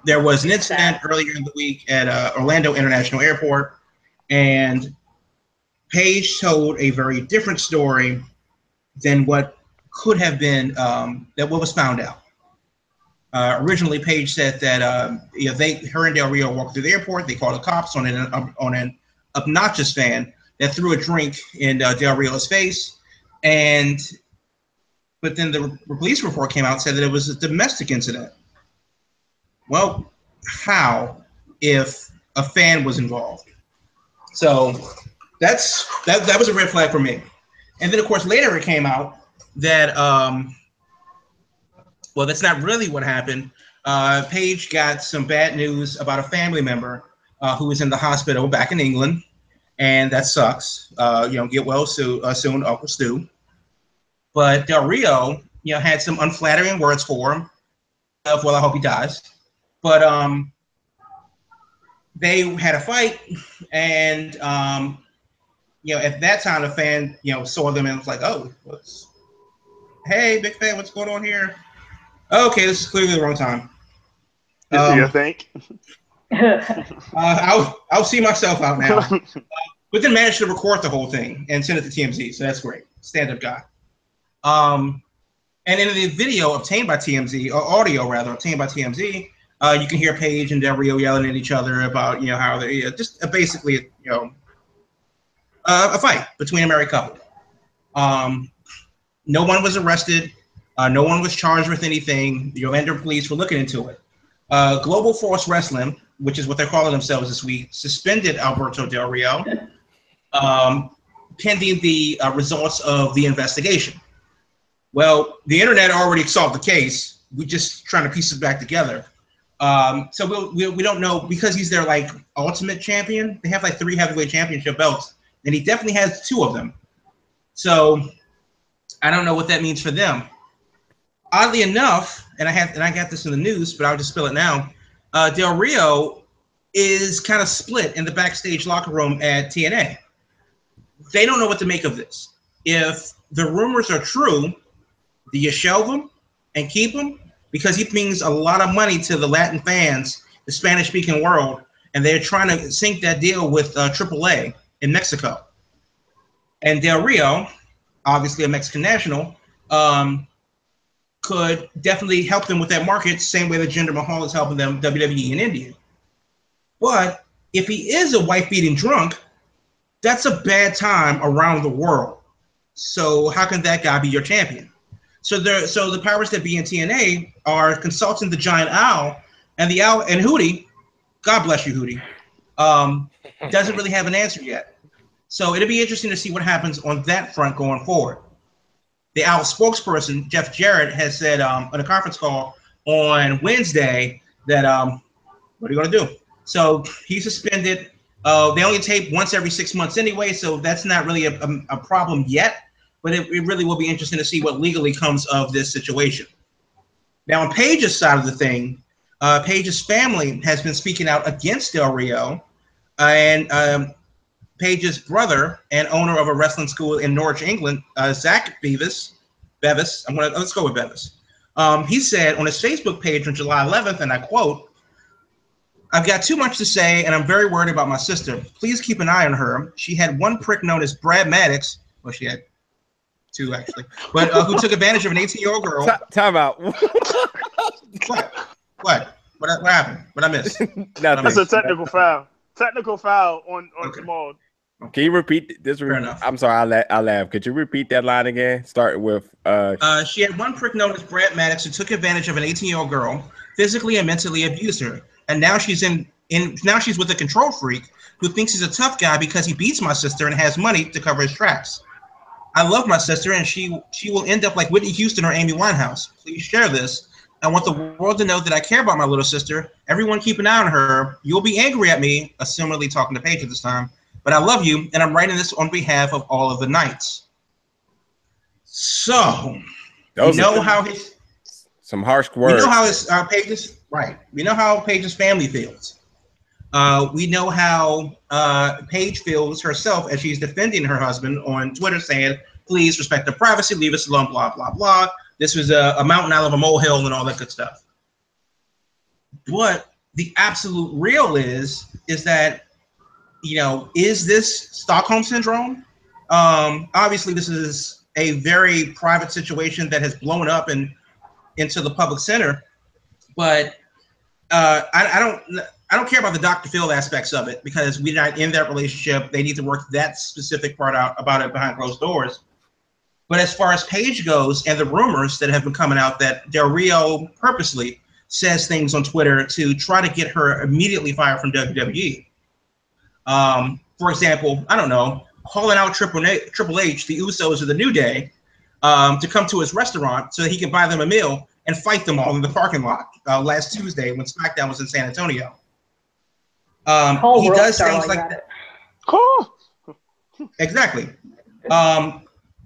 There was an incident earlier in the week at Orlando International Airport, and Paige told a very different story than what could have been, that what was found out. Originally, Paige said that her and Del Rio walked through the airport. They called the cops on an obnoxious fan that threw a drink in Del Rio's face, but then the police report came out and said that it was a domestic incident. Well, how if a fan was involved? So that was a red flag for me. And then, of course, later it came out that well, that's not really what happened. Paige got some bad news about a family member who was in the hospital back in England, and that sucks. Get well soon, Uncle Stu. But Del Rio, had some unflattering words for him. Well, I hope he dies. But they had a fight, and at that time the fan, saw them and was like, "Oh, hey, big fan, what's going on here?" Okay, this is clearly the wrong time. You think? I'll see myself out now. But then managed to record the whole thing and send it to TMZ, so that's great. Stand-up guy. And in the video obtained by TMZ, or audio rather, obtained by TMZ, you can hear Paige and Del Rio yelling at each other about how they just basically a fight between a married couple. No one was arrested. No one was charged with anything. The Orlando police were looking into it. Global Force Wrestling, which is what they're calling themselves this week, suspended Alberto Del Rio pending the results of the investigation. Well, the internet already solved the case. We're just trying to piece it back together. So we don't know, because he's their ultimate champion. They have 3 heavyweight championship belts, and he definitely has 2 of them. So I don't know what that means for them. Oddly enough, and I got this in the news, but I'll just spill it now. Del Rio is kind of split in the backstage locker room at TNA. They don't know what to make of this. If the rumors are true, do you shelve him and keep him? Because he brings a lot of money to the Latin fans, the Spanish-speaking world, and they're trying to sink that deal with AAA in Mexico. And Del Rio, obviously a Mexican national, could definitely help them with that market, same way that Jinder Mahal is helping them WWE in India. But if he is a wife-beating drunk, that's a bad time around the world. So how can that guy be your champion? So the powers that be in TNA are consulting the Giant Owl, and the Owl and Hootie, God bless you, Hootie, doesn't really have an answer yet. So it'll be interesting to see what happens on that front going forward. The Owl spokesperson, Jeff Jarrett, has said on a conference call on Wednesday that, what are you going to do? So he's suspended. They only tape once every 6 months anyway, so that's not really a problem yet. But it really will be interesting to see what legally comes of this situation. Now, on Paige's side of the thing, Paige's family has been speaking out against Del Rio, and Paige's brother and owner of a wrestling school in Norwich, England, Zach Bevis, let's go with Bevis. He said on his Facebook page on July 11th, and I quote, "I've got too much to say, and I'm very worried about my sister. Please keep an eye on her. She had one prick known as Brad Maddox." Well, she had two, actually. But who took advantage of an 18-year-old girl. Time out. What happened? What I missed? That's a technical foul. Technical foul on Jamal. Can you repeat this? Fair enough. I'm sorry, I laughed. Could you repeat that line again? Start with she had one prick known as Brad Maddox who took advantage of an 18-year-old girl, physically and mentally abused her. And now she's now she's with a control freak who thinks he's a tough guy because he beats my sister and has money to cover his tracks. I love my sister, and she will end up like Whitney Houston or Amy Winehouse. Please share this. I want the world to know that I care about my little sister. Everyone keep an eye on her. You'll be angry at me, assumedly talking to Paige at this time, but I love you, and I'm writing this on behalf of all of the Knights. So, we know how his some harsh words. We know how his Paige's right. We know how Paige's family feels. We know how Paige feels herself as she's defending her husband on Twitter, saying, "Please respect their privacy, leave us alone." Blah blah blah. This was a mountain out of a molehill and all that good stuff. But the absolute real is that, is this Stockholm syndrome? Obviously, this is a very private situation that has blown up into the public center. But I don't care about the Dr. Phil aspects of it because we're not in that relationship. They need to work that specific part out about it behind closed doors. But as far as Paige goes and the rumors that have been coming out that Del Rio purposely says things on Twitter to try to get her immediately fired from WWE. For example, I don't know, calling out Triple H, the Usos of the New Day, to come to his restaurant so that he can buy them a meal and fight them all in the parking lot last Tuesday when SmackDown was in San Antonio. He does things like that. Cool. Exactly.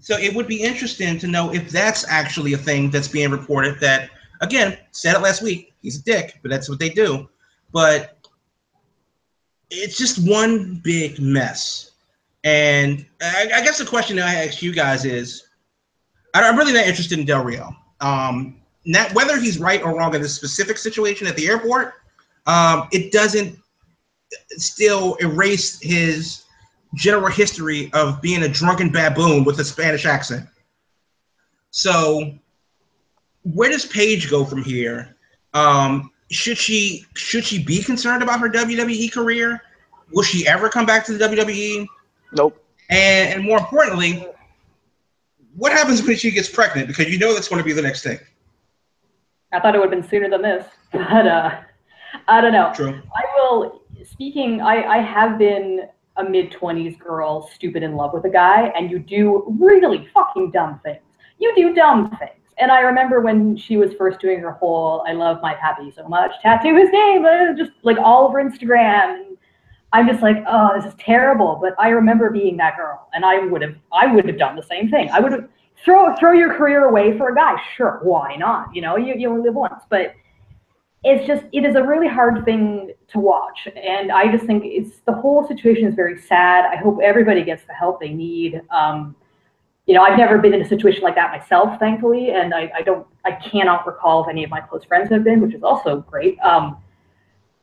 So it would be interesting to know if that's actually a thing that's being reported that, again, said it last week, he's a dick, but that's what they do. But it's just one big mess. And I guess the question that I ask you guys is, I'm really not interested in Del Rio. Not whether he's right or wrong in this specific situation at the airport, it doesn't still erase his general history of being a drunken baboon with a Spanish accent. So where does Paige go from here? Should she be concerned about her WWE career? Will she ever come back to the WWE? Nope. And more importantly, what happens when she gets pregnant? Because that's going to be the next thing. I thought it would have been sooner than this, but I don't know. True. I have been a mid-20s girl, stupid in love with a guy, and you do really fucking dumb things. You do dumb things. And I remember when she was first doing her whole "I love my pappy so much" tattoo his name, just like all over Instagram. And I'm just like, oh, this is terrible. But I remember being that girl, and I would have done the same thing. I would have throw your career away for a guy. Sure, why not? You only live once. But it is a really hard thing to watch. And I just think the whole situation is very sad. I hope everybody gets the help they need. I've never been in a situation like that myself, thankfully. And I cannot recall if any of my close friends have been, which is also great.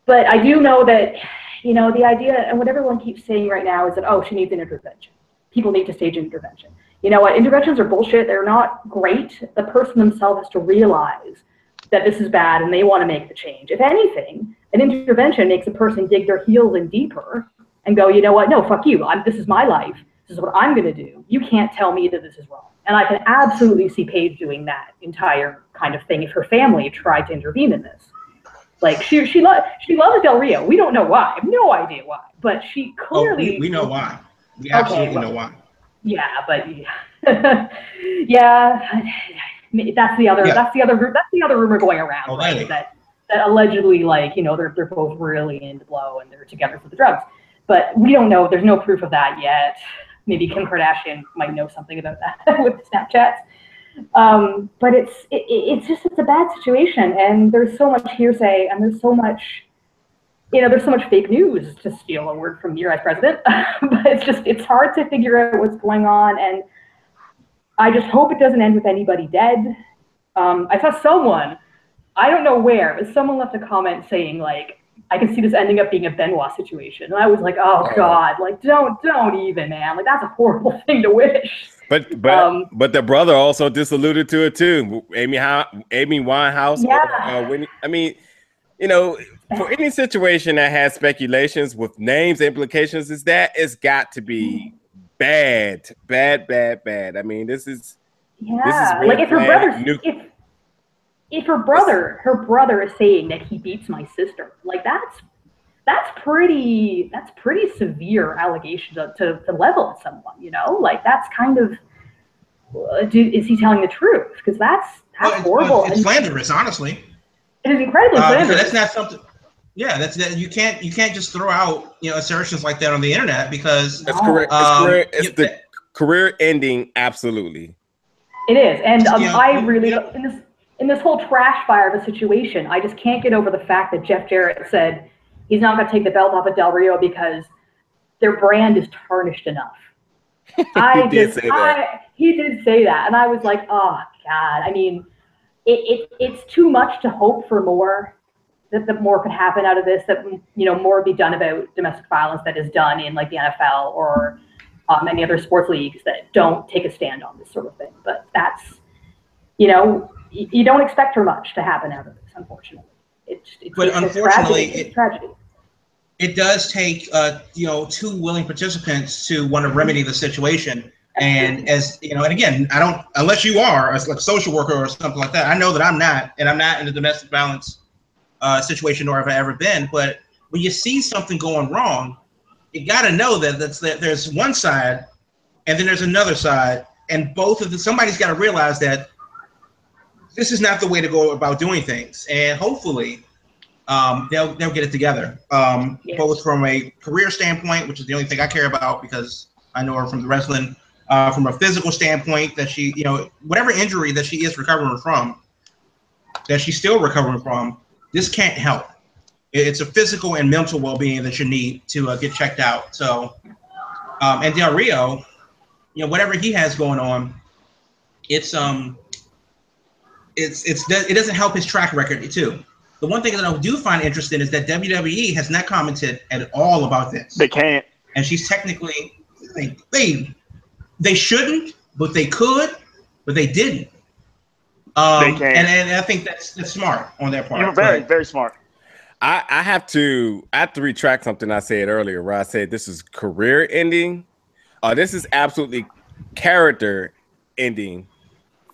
But I do know that, the idea, and what everyone keeps saying right now is that, oh, she needs an intervention. People need to stage an intervention. You know what? Interventions are bullshit. They're not great. The person themselves has to realize that this is bad and they want to make the change. If anything, an intervention makes a person dig their heels in deeper and go, you know what? No, fuck you. This is my life. This is what I'm going to do. You can't tell me that this is wrong. And I can absolutely see Paige doing that entire kind of thing if her family tried to intervene in this. Like she loves Del Rio. We don't know why. I have no idea why. But she clearly we know why. We absolutely know why. Yeah, but yeah, that's the other rumor going around, right? That allegedly, like, they're both really into blow and they're together for the drugs. But we don't know. There's no proof of that yet. Maybe Kim Kardashian might know something about that with Snapchats. But it's a bad situation, and there's so much hearsay, and there's so much fake news, to steal a word from your president. But it's hard to figure out what's going on, and I just hope it doesn't end with anybody dead. I saw someone, I don't know where, but someone left a comment saying, like, I can see this ending up being a Benoit situation. And I was like, oh God, like, don't even, man. Like, that's a horrible thing to wish. But the brother also disalluded to it too. Amy Winehouse. Yeah. For any situation that has speculations with names, implications, it's got to be bad. I mean, this is like if her brother's if her brother is saying that he beats my sister, like that's pretty severe allegation to level at someone, like that's kind of, is he telling the truth? Because that's horrible. It's slanderous, honestly. It is incredibly slanderous. That's not something. Yeah, you can't just throw out assertions like that on the internet, because that's correct. It's the career ending, absolutely. It is, and I really in this whole trash fire of a situation, I just can't get over the fact that Jeff Jarrett said he's not going to take the belt off of Del Rio because their brand is tarnished enough. He did say that, and I was like, oh God. I mean, it's too much to hope for more. That more could happen out of this. That more would be done about domestic violence that is done in like the NFL or any other sports leagues that don't take a stand on this sort of thing. But that's you don't expect her much to happen out of this, unfortunately. Unfortunately, it's tragedy. It does take two willing participants to want to remedy the situation. And and again, I don't, unless you are like a social worker or something like that. I know that I'm not, and I'm not in the domestic violence situation, nor have I ever been. But when you see something going wrong, you got to know that there's one side, and then there's another side, and somebody's got to realize that this is not the way to go about doing things. And hopefully, they'll get it together, both from a career standpoint, which is the only thing I care about because I know her from the wrestling. From a physical standpoint, that she, whatever injury that she is recovering from, that she's still recovering from, this can't help. It's a physical and mental well-being that you need to get checked out. So, and Del Rio, whatever he has going on, it doesn't help his track record too. The one thing that I do find interesting is that WWE has not commented at all about this. They can't, and she's technically they shouldn't, but they could, but they didn't. They can, and I think that's smart on their part. You're very, very smart. I have to retract something I said earlier, where I said this is career ending. This is absolutely character ending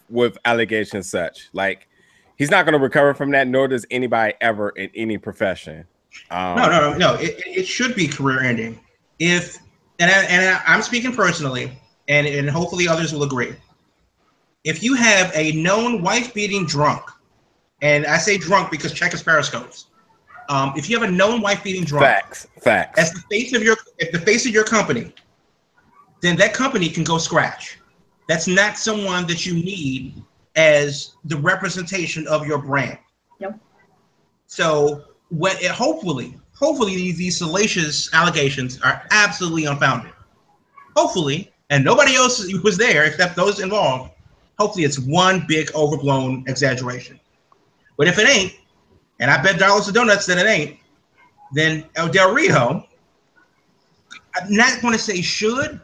with allegations such. Like, he's not going to recover from that, nor does anybody ever in any profession. No. It should be career ending. And I'm speaking personally, and hopefully others will agree. If you have a known wife-beating drunk, and I say drunk because check his periscopes. If you have a known wife-beating drunk, facts, as the face of your company, then that company can go scratch. That's not someone that you need as the representation of your brand. Yep. So hopefully these salacious allegations are absolutely unfounded. Hopefully, and nobody else was there except those involved. Hopefully, it's one big overblown exaggeration. But if it ain't, and I bet dollars to donuts that it ain't, then El Del Rio, I'm not going to say should,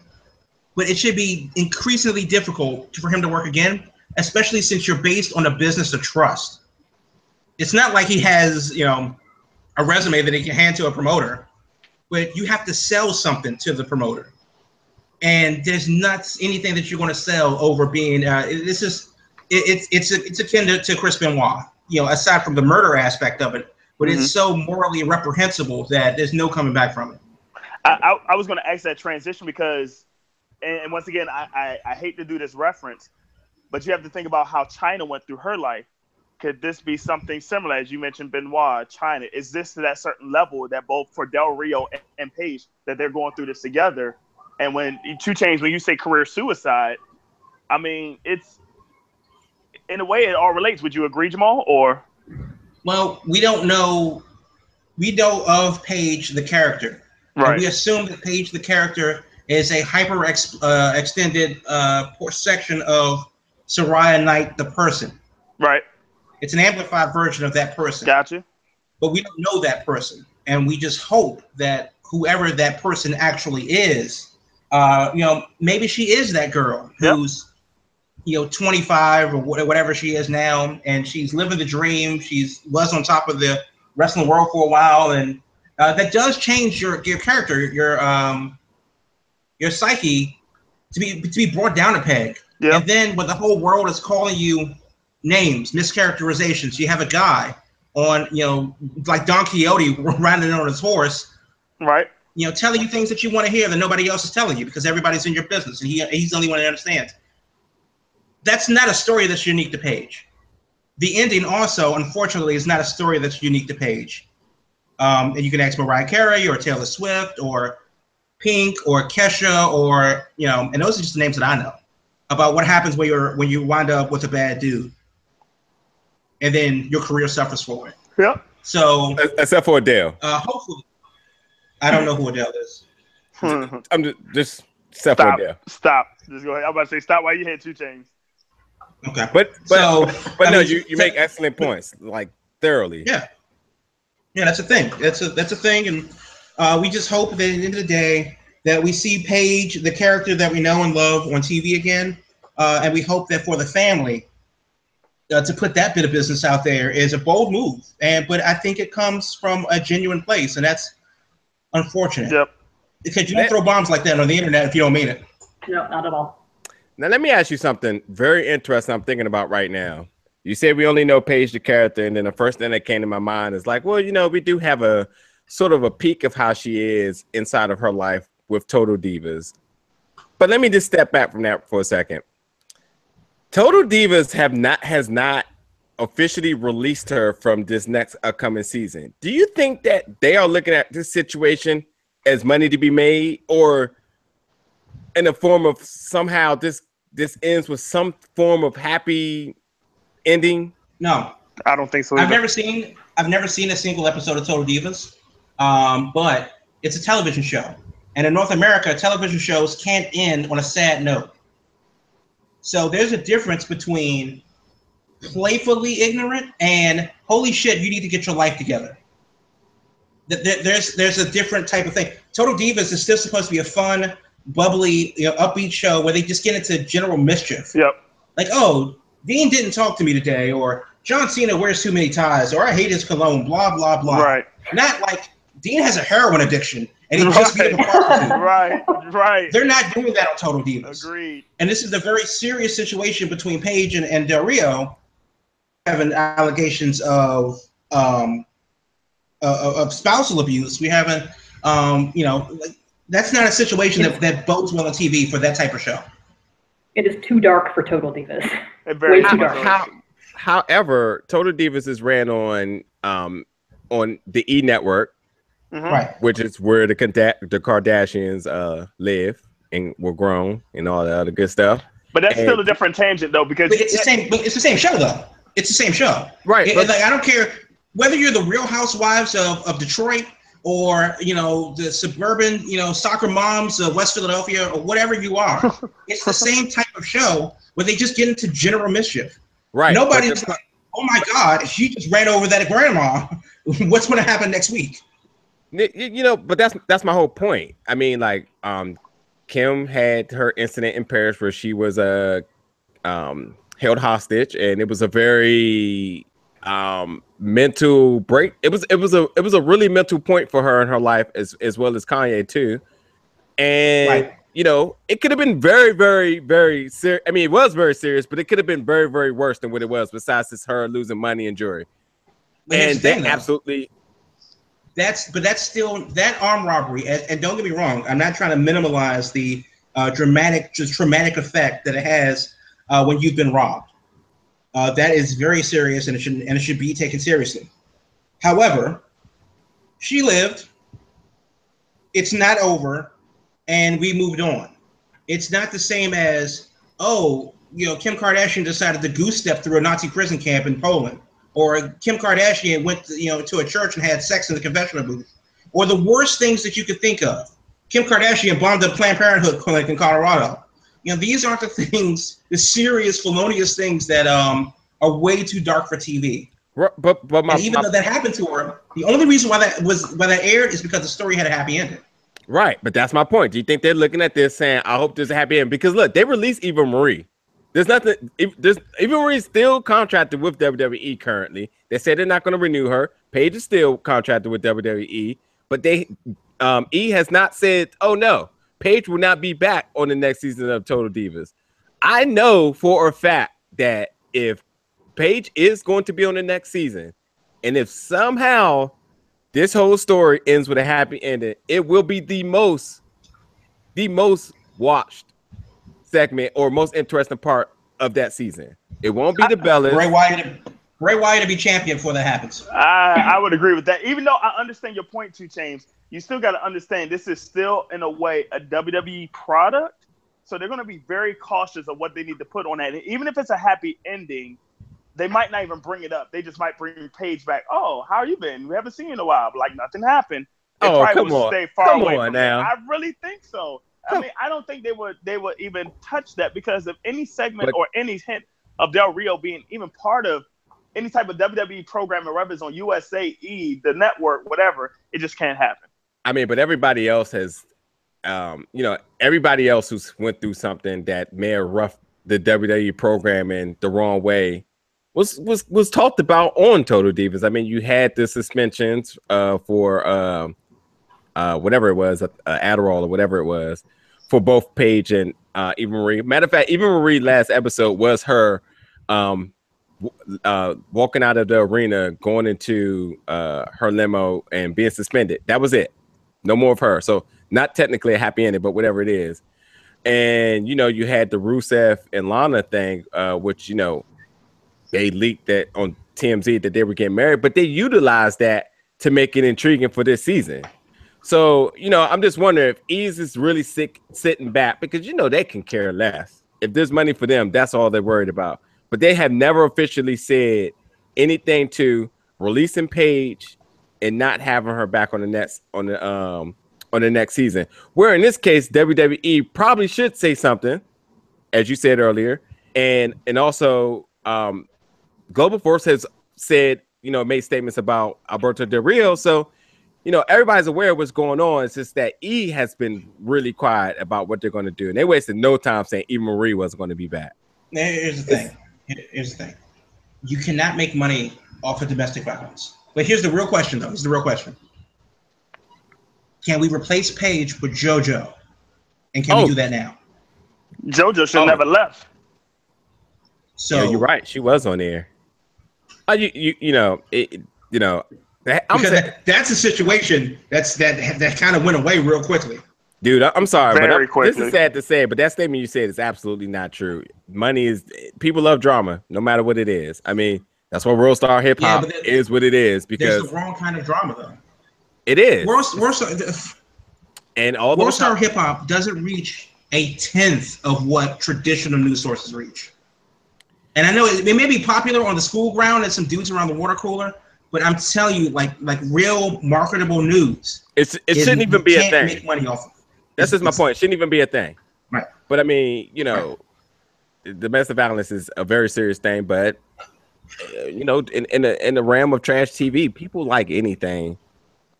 but it should be increasingly difficult for him to work again, especially since you're based on a business of trust. It's not like he has, a resume that he can hand to a promoter, but you have to sell something to the promoter. And there's not anything that you're going to sell over being, it's akin to Chris Benoit, aside from the murder aspect of it, but it's so morally reprehensible that there's no coming back from it. I was going to ask that transition because, and once again, I hate to do this reference, but you have to think about how China went through her life. Could this be something similar, as you mentioned, Benoit, China? Is this to that certain level that both for Del Rio and Paige, that they're going through this together? And when 2 Chainz, when you say career suicide, I mean, it's, in a way, it all relates. Would you agree, Jamal? Or? Well, we don't know. We know of Paige, the character. Right. And we assume that Paige, the character, is a hyper extended section of Soraya Knight, the person. Right. It's an amplified version of that person. Gotcha. But we don't know that person. And we just hope that whoever that person actually is, maybe she is that girl who's, 25 or whatever she is now, and she's living the dream. Was on top of the wrestling world for a while, and that does change your character, your psyche to be brought down a peg. Yep. And then when the whole world is calling you names, mischaracterizations, you have a guy on, like Don Quixote riding on his horse, right? Telling you things that you want to hear that nobody else is telling you because everybody's in your business, and he's the only one that understands. That's not a story that's unique to Paige. The ending also, unfortunately, is not a story that's unique to Paige. And you can ask Mariah Carey or Taylor Swift or Pink or Kesha or, and those are just the names that I know about what happens when you wind up with a bad dude. And then your career suffers for it. Yep. So except for Adele. Hopefully. I don't know who Adele is. I'm just except for Adele. Stop. Just go ahead. I'm about to say stop while you hit 2 Chainz. Okay. But you make excellent points, like thoroughly. Yeah. Yeah, that's a thing. That's a thing. And we just hope that at the end of the day that we see Paige, the character that we know and love, on TV again. And we hope that for the family, to put that bit of business out there is a bold move. But I think it comes from a genuine place, and that's unfortunate. Yep. Because you don't throw bombs like that on the internet if you don't mean it. No, not at all. Now, let me ask you something very interesting I'm thinking about right now. You said we only know Paige, the character, and then the first thing that came to my mind is like, well, we do have a sort of a peek of how she is inside of her life with Total Divas. But let me just step back from that for a second. Total Divas has not officially released her from this next upcoming season. Do you think that they are looking at this situation as money to be made, or in the form of somehow this ends with some form of happy ending? No, I don't think so either. I've never seen a single episode of Total Divas, but it's a television show, and in North America, television shows can't end on a sad note. So there's a difference between playfully ignorant and holy shit, you need to get your life together. There's a different type of thing. Total Divas is still supposed to be a fun, bubbly, upbeat show where they just get into general mischief. Yep. Like, oh, Dean didn't talk to me today, or John Cena wears too many ties, or I hate his cologne, blah, blah, blah. Right. Not like Dean has a heroin addiction and he just beat up a prostitute. Right. They're not doing that on Total Divas. Agreed. And this is a very serious situation between Paige and Del Rio, having allegations of spousal abuse. We haven't, that's not a situation that bodes well on TV for that type of show. It is too dark for Total Divas. Way too dark. However, Total Divas is ran on the E Network, right, which is where the Kardashians live and were grown and all the other good stuff. But that's still a different tangent, though, because it's the same. But it's the same show, though. It's the same show, right? Like, I don't care. whether you're the Real Housewives of Detroit or, you know, the suburban, you know, soccer moms of West Philadelphia or whatever you are, it's the same type of show where they just get into general mischief. Right. Nobody's like, oh my God, she just ran over that grandma. What's going to happen next week? You know, but that's my whole point. I mean, like, Kim had her incident in Paris where she was held hostage, and it was a very mental break. It was a really mental point for her in her life, as well as Kanye too. And right. You know, it could have been very, very, very serious. I mean, it was very serious, but it could have been very, very worse than what it was. Besides just her losing money and jewelry, and that absolutely. That's still that armed robbery, and don't get me wrong, I'm not trying to minimize the traumatic effect that it has when you've been robbed. That is very serious, and it should be taken seriously. However, she lived. It's not over, and we moved on. It's not the same as, oh, you know, Kim Kardashian decided to goose step through a Nazi prison camp in Poland. Or Kim Kardashian went, to a church and had sex in the confessional booth, or the worst things that you could think of. Kim Kardashian bombed a Planned Parenthood clinic in Colorado. You know, these aren't the things, the serious, felonious things that are way too dark for TV. But even though that happened to her, the only reason why that aired is because the story had a happy ending. Right, but that's my point. Do you think they're looking at this saying, "I hope there's a happy end"? Because look, they released Eva Marie. There's nothing. Eva Marie's still contracted with WWE currently. They said they're not going to renew her. Paige is still contracted with WWE, but E has not said, "Oh no, Paige will not be back on the next season of Total Divas." I know for a fact that if Paige is going to be on the next season, and if somehow this whole story ends with a happy ending, it will be the most watched segment or most interesting part of that season. It won't be the Bellas. Bray Wyatt to be champion before that happens. I would agree with that. Even though I understand your point too, James, you still got to understand this is still in a way a WWE product. So they're going to be very cautious of what they need to put on that. And even if it's a happy ending, they might not even bring it up. They just might bring Paige back. Oh, how you been? We haven't seen you in a while. Like nothing happened. They probably would stay far away from now. I really think so. I mean, I don't think they would even touch that, because of any segment or any hint of Del Rio being even part of any type of WWE programming, whether it's on USA, the network, whatever, it just can't happen. I mean, but everybody else has, everybody else who's went through something that may have roughed the WWE programming the wrong way was talked about on Total Divas. I mean, you had the suspensions for whatever it was, Adderall or whatever it was, for both Paige and Eva Marie. Matter of fact, Eva Marie last episode was her walking out of the arena, going into her limo and being suspended. That was it. No more of her. So not technically a happy ending, but whatever it is. And, you had the Rusev and Lana thing, which, they leaked that on TMZ that they were getting married, but they utilized that to make it intriguing for this season. So, I'm just wondering if Ease is really sitting back, because, they can care less. If there's money for them, that's all they're worried about. But they have never officially said anything to releasing Paige and not having her back on the next season. Where in this case, WWE probably should say something, as you said earlier, and also Global Force has said, made statements about Alberto Del Rio. So, everybody's aware of what's going on. It's just that E has been really quiet about what they're going to do. And they wasted no time saying Eva Marie wasn't going to be back. Here's the thing. You cannot make money off of domestic violence. But here's the real question, though. Here's the real question. Can we replace Paige with JoJo? And can we do that now? JoJo should never left. So you're right. She was on there. That's a situation that kind of went away real quickly. Dude, I'm sorry, Very but quickly. This is sad to say, but that statement you said is absolutely not true. People love drama, no matter what it is. I mean, that's what World Star Hip Hop is what it is, because there's the wrong kind of drama, though. It is. World Star Hip Hop doesn't reach 1/10 of what traditional news sources reach. And I know it may be popular on the school ground and some dudes around the water cooler, But I'm telling you, like real marketable news. It shouldn't even be a thing. Can't make money off of it. That's just my point. It shouldn't even be a thing. Right. But I mean, you know, domestic violence is a very serious thing. But you know, in the realm of trash TV, people like anything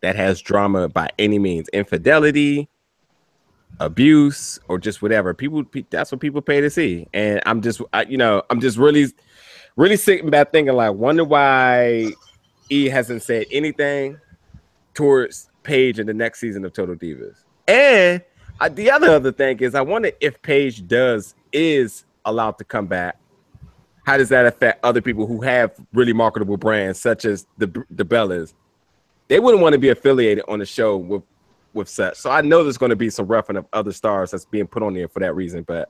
that has drama by any means, infidelity, abuse, or just whatever. That's what people pay to see. And I'm just really sitting back thinking, like, wonder why E hasn't said anything towards Paige in the next season of Total Divas. And the other thing is, I wonder if Paige is allowed to come back. How does that affect other people who have really marketable brands, such as the Bellas? They wouldn't want to be affiliated on the show with such. So I know there's going to be some roughing of other stars that's being put on there for that reason. But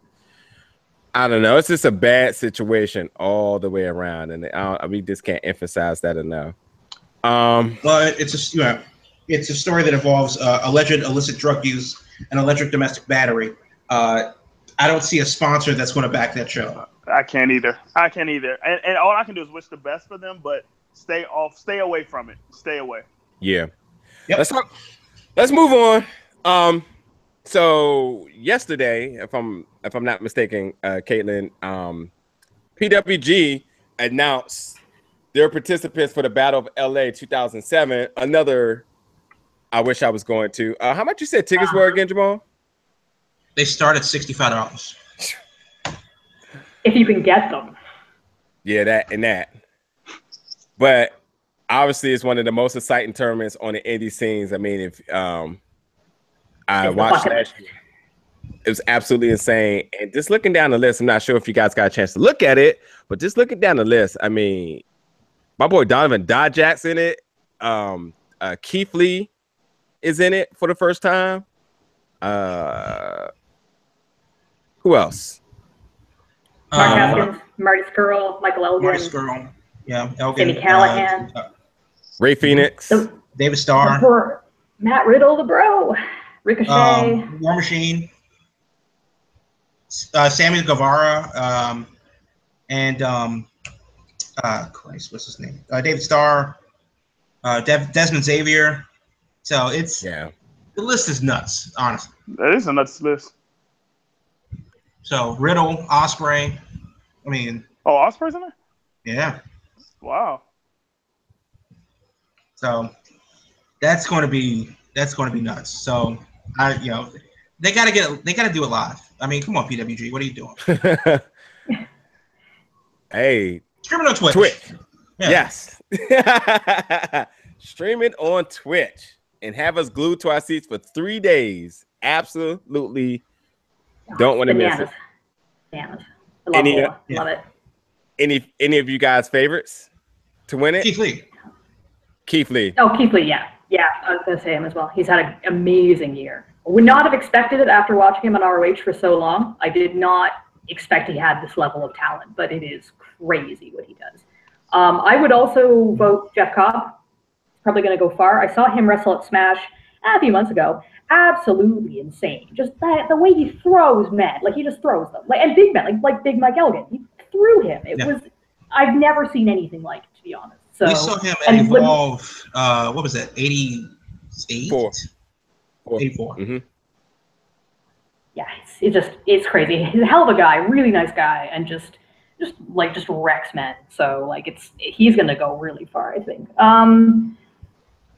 I don't know. It's just a bad situation all the way around, and we just can't emphasize that enough. Well, it's a story that involves alleged illicit drug use and alleged domestic battery. I don't see a sponsor that's going to back that show. I can't either. And all I can do is wish the best for them, but stay away from it. Stay away. Yeah. Yep. Let's move on. So yesterday, if I'm not mistaken, Caitlin, PWG announced their participants for the Battle of LA 2007. Another, I wish I was going to. How much you said tickets were again, Jamal? They start at $65. If you can get them. Yeah, that. But obviously, it's one of the most exciting tournaments on the indie scenes. I mean, if I watched last year, it was absolutely insane. And just looking down the list, I'm not sure if you guys got a chance to look at it, but just looking down the list, I mean, my boy Donovan Dodjak's in it. Keith Lee is in it for the first time. Who else? Mark Haskins, Marty Skrull, Michael Elgin. Marty Skrull. Yeah, Elgin. Sammy Callahan. Ray Phoenix. David Starr. Matt Riddle, the bro. Ricochet. War Machine. Sammy Guevara. And Christ, what's his name? David Starr. Desmond Xavier. So the list is nuts, honestly. That is a nuts list. So Riddle, Ospreay. I mean, Ospreay's in there? Yeah. Wow. So that's going to be nuts. So they got to do it live. I mean, come on, PWG, what are you doing? Hey, stream it on Twitch. Yeah. Yes. Stream it on Twitch and have us glued to our seats for 3 days. Absolutely. Don't want to miss it. Bananas. I love it. Any of you guys' favorites to win it? Keith Lee. Keith Lee. Oh, Keith Lee, yeah. Yeah, I was going to say him as well. He's had an amazing year. Would not have expected it after watching him on ROH for so long. I did not expect he had this level of talent, but it is crazy what he does. I would also vote Jeff Cobb. Probably going to go far. I saw him wrestle at Smash a few months ago. Absolutely insane. Just the way he throws men, like he just throws them, and big men, like Big Mike Elgin. He threw him. It was. I've never seen anything like it, to be honest. So we saw him at Evolve. What was that? 88? 84. Mm-hmm. Yeah, it's crazy. He's a hell of a guy, really nice guy, and just wrecks men. So like he's gonna go really far, I think.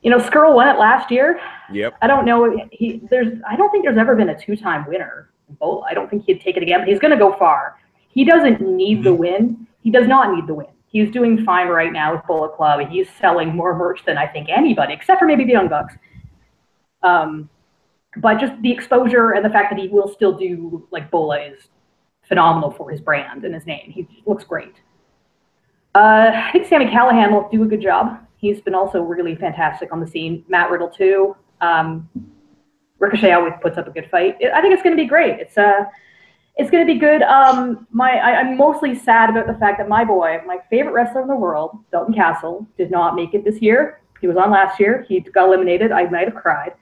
Skrull won it last year. Yep. I don't know. I don't think there's ever been a 2-time winner in BOLA. I don't think he'd take it again, but he's going to go far. He doesn't need the win. He does not need the win. He's doing fine right now with BOLA Club. He's selling more merch than I think anybody, except for maybe the Young Bucks. But just the exposure and the fact that he will still do like BOLA is phenomenal for his brand and his name. He looks great. I think Sammy Callahan will do a good job. He's been also really fantastic on the scene. Matt Riddle too. Ricochet always puts up a good fight. I think it's going to be great. It's going to be good. I'm mostly sad about the fact that my favorite wrestler in the world, Dalton Castle, did not make it this year. He was on last year. He got eliminated. I might have cried.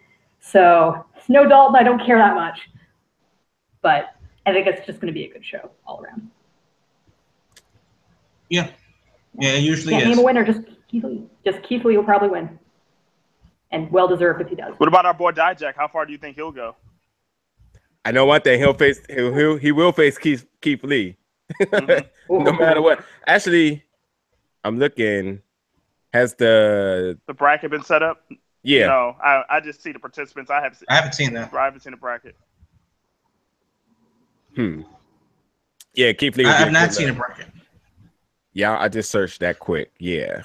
So no Dalton. I don't care that much. But I think it's just going to be a good show all around. Yeah. Yeah, it usually Can't is. name a winner. Just Keith Lee. Just Keith Lee will probably win. And well deserved if he does. What about our boy Dijak? How far do you think he'll go? I know one thing. He will face Keith Lee, Mm-hmm. no matter what. Actually, I'm looking. Has the bracket been set up? Yeah. No, I just see the participants. I haven't seen that. I haven't seen the bracket. Yeah, Keith Lee. I have not seen a bracket. Yeah, I just searched that quick. Yeah.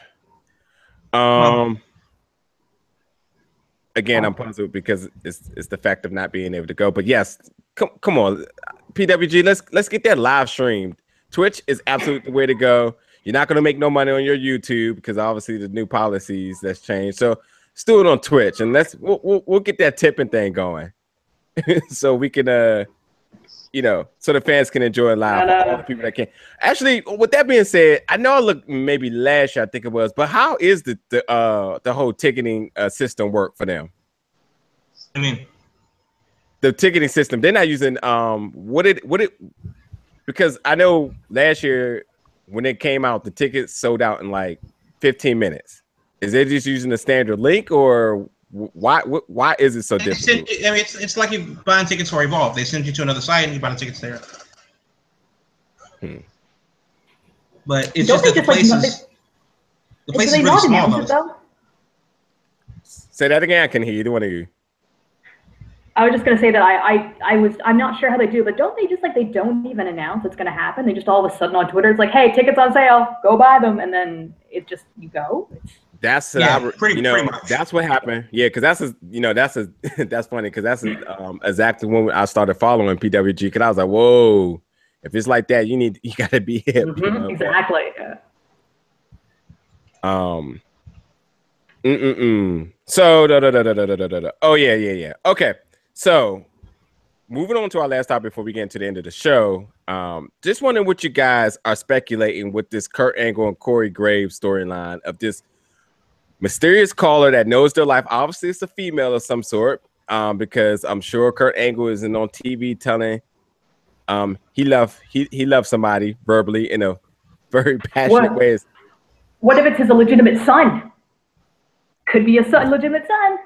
Again, I'm puzzled because it's the fact of not being able to go. But yes, come on, PWG. Let's get that live streamed. Twitch is absolutely the way to go. You're not going to make no money on your YouTube because obviously the new policies that's changed. So let's do it on Twitch and we'll get that tipping thing going, so we can so the fans can enjoy it live. For all the people that can. Actually, with that being said, I know I looked maybe last year, I think it was, but how is the whole ticketing system work for them? I mean, the ticketing system, they're not using because I know last year when it came out, the tickets sold out in like 15 minutes. Is they just using the standard link, or why is it so difficult? I mean, it's like you buying tickets for Evolve. They send you to another site and you buy the tickets there. But it's just that the places are pretty small though. Say that again. I can hear you. Do want to hear you. I was just gonna say that I'm not sure how they do, but don't they just they don't even announce it's gonna happen? They just all of a sudden on Twitter it's like, hey, tickets on sale, go buy them, and then it just you go. That's pretty much. That's what happened. Yeah, because that's funny because that's exactly when I started following PWG because I was like, whoa, if it's like that, you gotta be hip. Mm-hmm, exactly. So oh yeah. Okay. So, moving on to our last topic before we get into the end of the show, just wondering what you guys are speculating with this Kurt Angle and Corey Graves storyline of this mysterious caller that knows their life. Obviously, it's a female of some sort, because I'm sure Kurt Angle isn't on TV telling he loved somebody verbally in a very passionate way. What if it's his illegitimate son? Could be a legitimate son.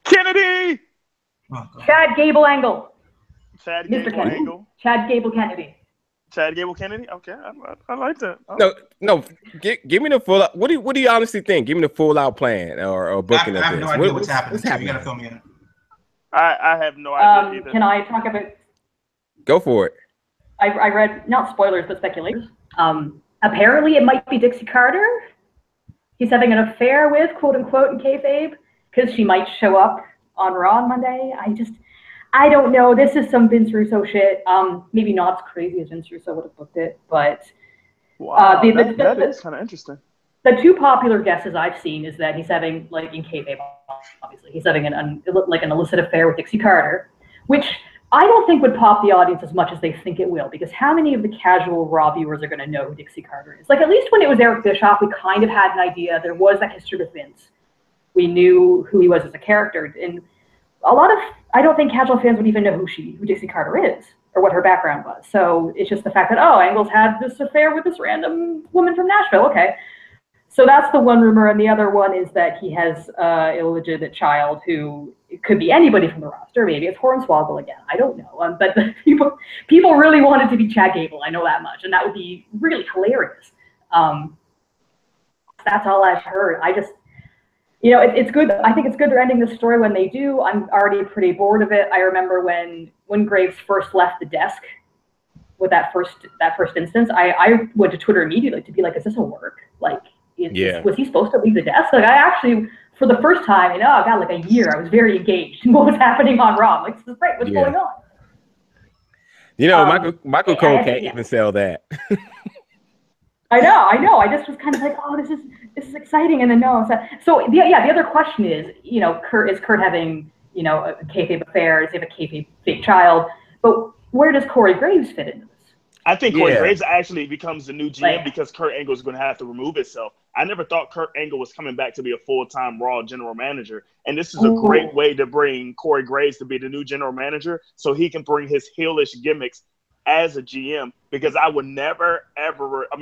Kennedy. Oh, Chad Gable Angle. Chad Mr. Gable Angle. Chad Gable Kennedy. Chad Gable Kennedy. Okay, I like that. Oh. No. Give me the full. What do you honestly think? Give me the full out plan or booking of this. I have no idea what's happening. So you gotta fill me in. I have no idea either. Can I talk about? Go for it. I read not spoilers but speculation. Apparently, it might be Dixie Carter. He's having an affair with quote unquote in kayfabe because she might show up on Raw on Monday. I don't know. This is some Vince Russo shit. Maybe not as crazy as Vince Russo would have booked it, but wow, that is kind of interesting. The two popular guesses I've seen is that he's having in kayfabe, obviously, he's having an illicit affair with Dixie Carter, which I don't think would pop the audience as much as they think it will, because how many of the casual Raw viewers are going to know who Dixie Carter is? At least when it was Eric Bischoff, we kind of had an idea. There was that history with Vince. We knew who he was as a character, and I don't think casual fans would even know who Dixie Carter is or what her background was. So it's just the fact that, Angle's had this affair with this random woman from Nashville. Okay. So that's the one rumor. And the other one is that he has an illegitimate child who it could be anybody from the roster. Maybe it's Hornswoggle again. I don't know. But people really wanted to be Chad Gable. I know that much. And that would be really hilarious. That's all I've heard. It's good. I think it's good they're ending the story when they do. I'm already pretty bored of it. I remember when Graves first left the desk with that first instance, I went to Twitter immediately to be like, is this a work? Was he supposed to leave the desk? I actually, for the first time in a year, I was very engaged in what was happening on Raw. I'm like, this is great. What's going on? Michael Cole can't even sell that. I know. I just was kind of like, this is exciting, and then no. So the other question is, is Kurt having a kayfabe affair? Does he have a kayfabe fake child? But where does Corey Graves fit into this? I think Corey Graves actually becomes the new GM because Kurt Angle is going to have to remove himself. I never thought Kurt Angle was coming back to be a full-time Raw general manager, and this is a great way to bring Corey Graves to be the new general manager, so he can bring his heelish gimmicks as a GM, because I would never, ever, I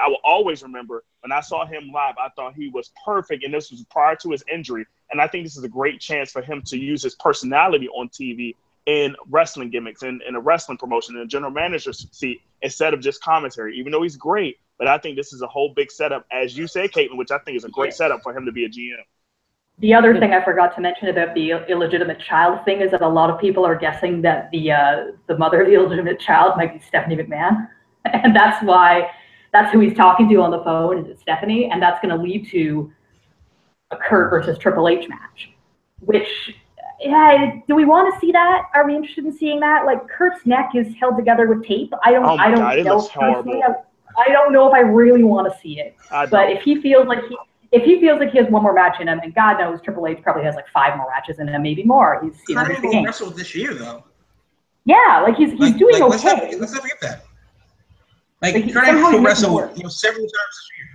will always remember when I saw him live, I thought he was perfect, and this was prior to his injury. And I think this is a great chance for him to use his personality on TV in wrestling gimmicks and in a wrestling promotion in a general manager's seat instead of just commentary, even though he's great. But I think this is a whole big setup, as you said, Caitlin, which I think is a great setup for him to be a GM. The other thing I forgot to mention about the illegitimate child thing is that a lot of people are guessing that the mother of the illegitimate child might be Stephanie McMahon. And that's who he's talking to on the phone, is it Stephanie? And that's going to lead to a Kurt versus Triple H match, which, yeah, do we want to see that? Are we interested in seeing that? Like, Kurt's neck is held together with tape. I don't know. It looks horrible. I don't know if I really want to see it. But if he feels like he has one more match in him, and God knows Triple H probably has like 5 more matches in him, maybe more. He's going to wrestle this year, though. Yeah, like he's doing okay. Let's not forget that. Like Kurt Angle will wrestle several times this year.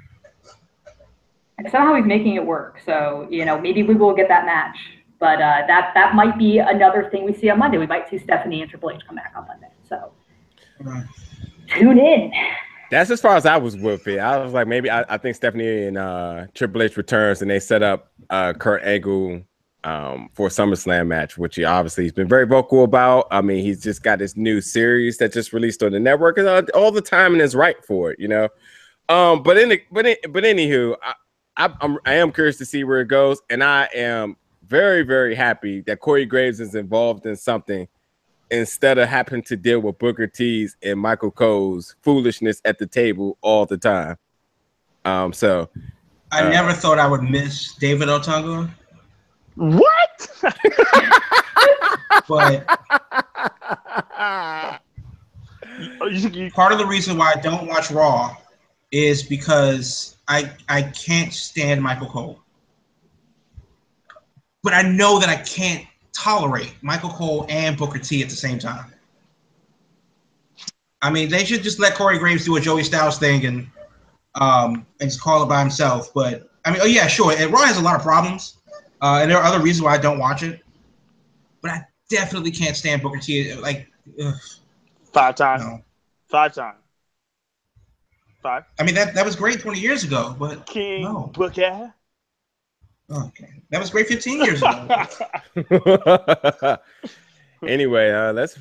And somehow he's making it work. So maybe we will get that match. But that might be another thing we see on Monday. We might see Stephanie and Triple H come back on Monday. So tune in. That's as far as I was with it. I was like, maybe I think Stephanie and Triple H returns, and they set up Kurt Angle for a SummerSlam match, which he's been very vocal about. I mean, he's just got this new series that just released on the network, and all the timing is right for it, But anywho, I am curious to see where it goes, and I am very, very happy that Corey Graves is involved in something instead of having to deal with Booker T's and Michael Cole's foolishness at the table all the time. So I never thought I would miss David Otunga. What? But part of the reason why I don't watch Raw is because I can't stand Michael Cole. But I know that I can't tolerate Michael Cole and Booker T at the same time. I mean, they should just let Corey Graves do a Joey Styles thing and just call it by himself. But I mean, sure. And Raw has a lot of problems, and there are other reasons why I don't watch it. But I definitely can't stand Booker T. Like, ugh. 5 times. No. 5 times. 5. I mean, that was great 20 years ago, but King no. Booker. Okay, that was great 15 years ago. Anyway, let's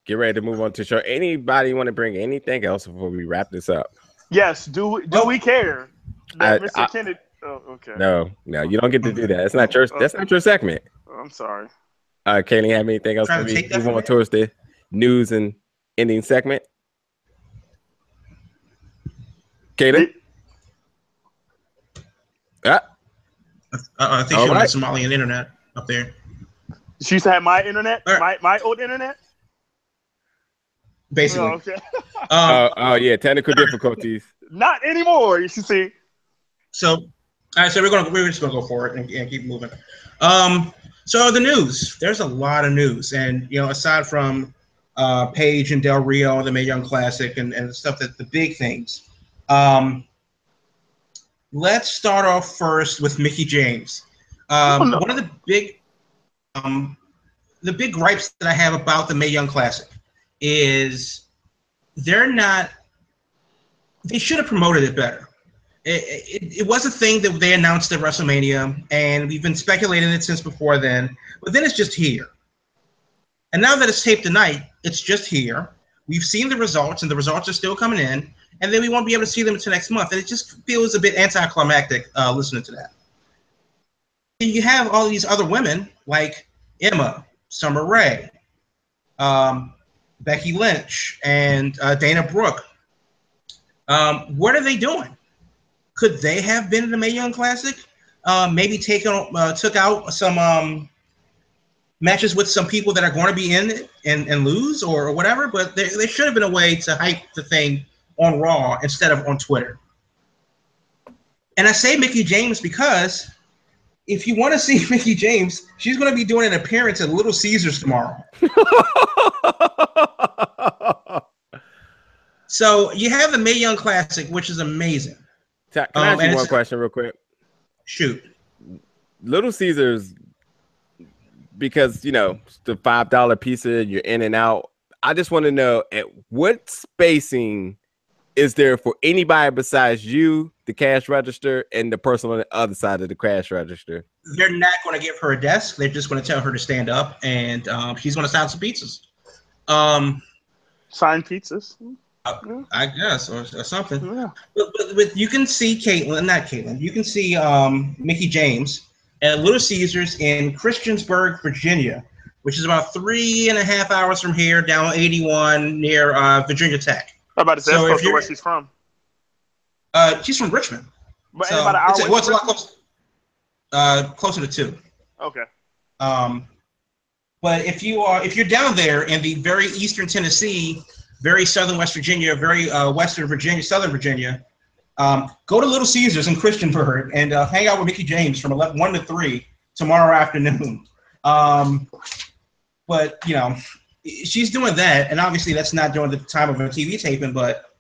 get ready to move on to the show. Anybody want to bring anything else before we wrap this up? Yes. Do we care? Mr. Kennedy. Oh, okay. No, you don't get to do that. That's not your. That's not your segment. I'm sorry. Kaylee, have anything else for me? Move on towards the news and ending segment. Kaylee. I think she was Somalian internet up there. She used to have my internet, my old internet. Basically. Oh, okay. Yeah, technical difficulties. Not anymore. You should see. So, all right. So we're just gonna go for it and keep moving. So the news. There's a lot of news, and aside from Paige and Del Rio, the Mae Young Classic, and the stuff the big things. Let's start off first with Mickie James. One of the big gripes that I have about the Mae Young Classic is they should have promoted it better. It was a thing that they announced at WrestleMania, and we've been speculating it since before then, but then it's just here. And now that it's taped tonight, it's just here. We've seen the results, and the results are still coming in. And then we won't be able to see them until next month. And it just feels a bit anticlimactic listening to that. And you have all these other women like Emma, Summer Rae, Becky Lynch, and Dana Brooke. What are they doing? Could they have been in the Mae Young Classic? Maybe took out some matches with some people that are going to be in it and lose or whatever. But there should have been a way to hype the thing on Raw instead of on Twitter. And I say Mickie James because if you want to see Mickie James, she's going to be doing an appearance at Little Caesars tomorrow. So you have the Mae Young Classic, which is amazing. Can I ask you one question real quick? Shoot. Little Caesars, because, the $5 pizza, you're in and out. I just want to know, at what spacing is there for anybody besides you, the cash register, and the person on the other side of the cash register? They're not going to give her a desk. They're just going to tell her to stand up, and she's going to sign some pizzas. Sign pizzas? I guess, or something. Yeah. But you can see you can see Mickie James at Little Caesars in Christiansburg, Virginia, which is about 3.5 hours from here, down 81 near Virginia Tech. I'm about to say, that's close to where she's from. She's from Richmond. But So about an hour it's a lot close, closer to 2. Okay. But if you're down there in the very eastern Tennessee, very southern West Virginia, very western Virginia, southern Virginia, go to Little Caesars in Christiansburg and hang out with Mickie James from 1 to 3 tomorrow afternoon. But you know, she's doing that, and obviously that's not during the time of her TV taping, but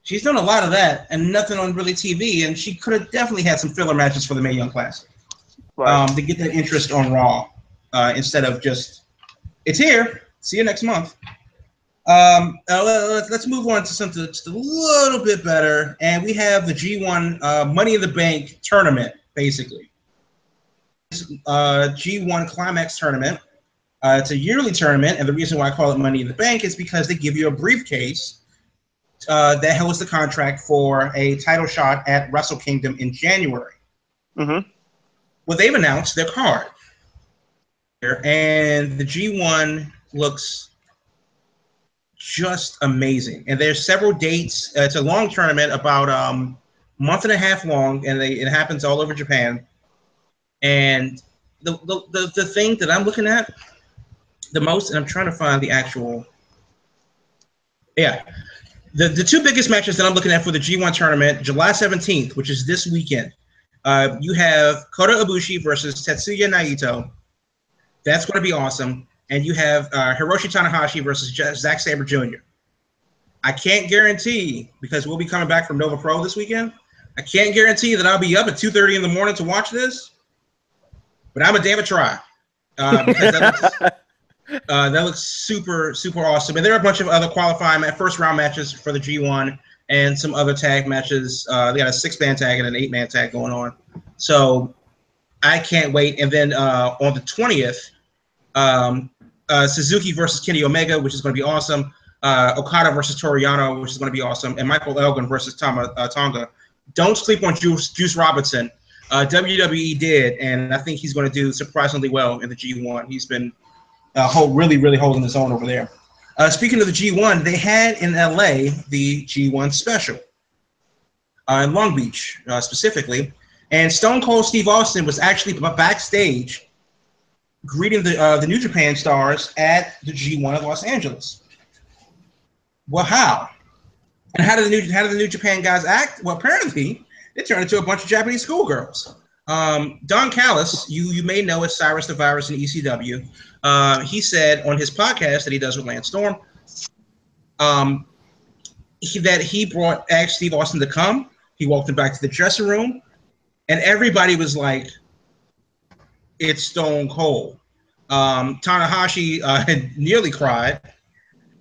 she's done a lot of that and nothing on really TV, and she could have definitely had some filler matches for the Mae Young Classic, right. To get that interest on Raw instead of just, it's here, see you next month. Let's move on to something that's a little bit better, and we have the G1 Money in the Bank tournament, basically. G1 Climax tournament. It's a yearly tournament, and the reason why I call it Money in the Bank is because they give you a briefcase that holds the contract for a title shot at Wrestle Kingdom in January. Mm-hmm. Well, they've announced their card, and the G1 looks just amazing. And there's several dates. It's a long tournament, about month and a half long, and it happens all over Japan. And the thing that I'm looking at the most, and I'm trying to find the actual, the 2 biggest matches that I'm looking at for the G1 tournament, July 17th, which is this weekend, you have Kota Ibushi versus Tetsuya Naito. That's going to be awesome. And you have Hiroshi Tanahashi versus Zack Sabre Jr. I can't guarantee, because we'll be coming back from Nova Pro this weekend, I can't guarantee that I'll be up at 2:30 in the morning to watch this, but I'm a damn it try. Because that looks super, super awesome. And there are a bunch of other qualifying first round matches for the G1 and some other tag matches. They got a 6-man tag and an 8-man tag going on. So I can't wait. And then on the 20th, Suzuki versus Kenny Omega, which is going to be awesome. Okada versus Toru Yano, which is going to be awesome. And Michael Elgin versus Tonga. Don't sleep on Juice Robinson. WWE did, and I think he's going to do surprisingly well in the G1. He's been really, really holding his own over there. Speaking of the G1, they had in LA the G1 special in Long Beach specifically, and Stone Cold Steve Austin was actually backstage greeting the New Japan stars at the G1 of Los Angeles. Well, how? And how did the New Japan guys act? Well, apparently they turned into a bunch of Japanese schoolgirls. Don Callis, you may know as Cyrus the Virus in ECW. He said on his podcast that he does with Lance Storm that he asked Steve Austin to come. He walked him back to the dressing room, and everybody was like, "It's Stone Cold." Tanahashi had nearly cried,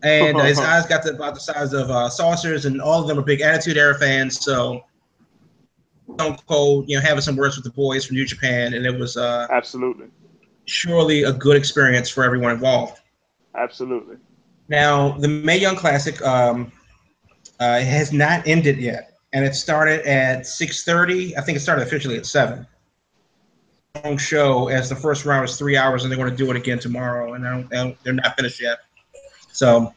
and his eyes got about the size of saucers, and all of them are big Attitude Era fans. So Stone Cold, having some words with the boys from New Japan, and it was absolutely surely a good experience for everyone involved. Absolutely. Now, the Mae Young Classic has not ended yet, and it started at 6:30. I think it started officially at 7. Long show, as the first round is 3 hours, and they're going to do it again tomorrow, and they're not finished yet. So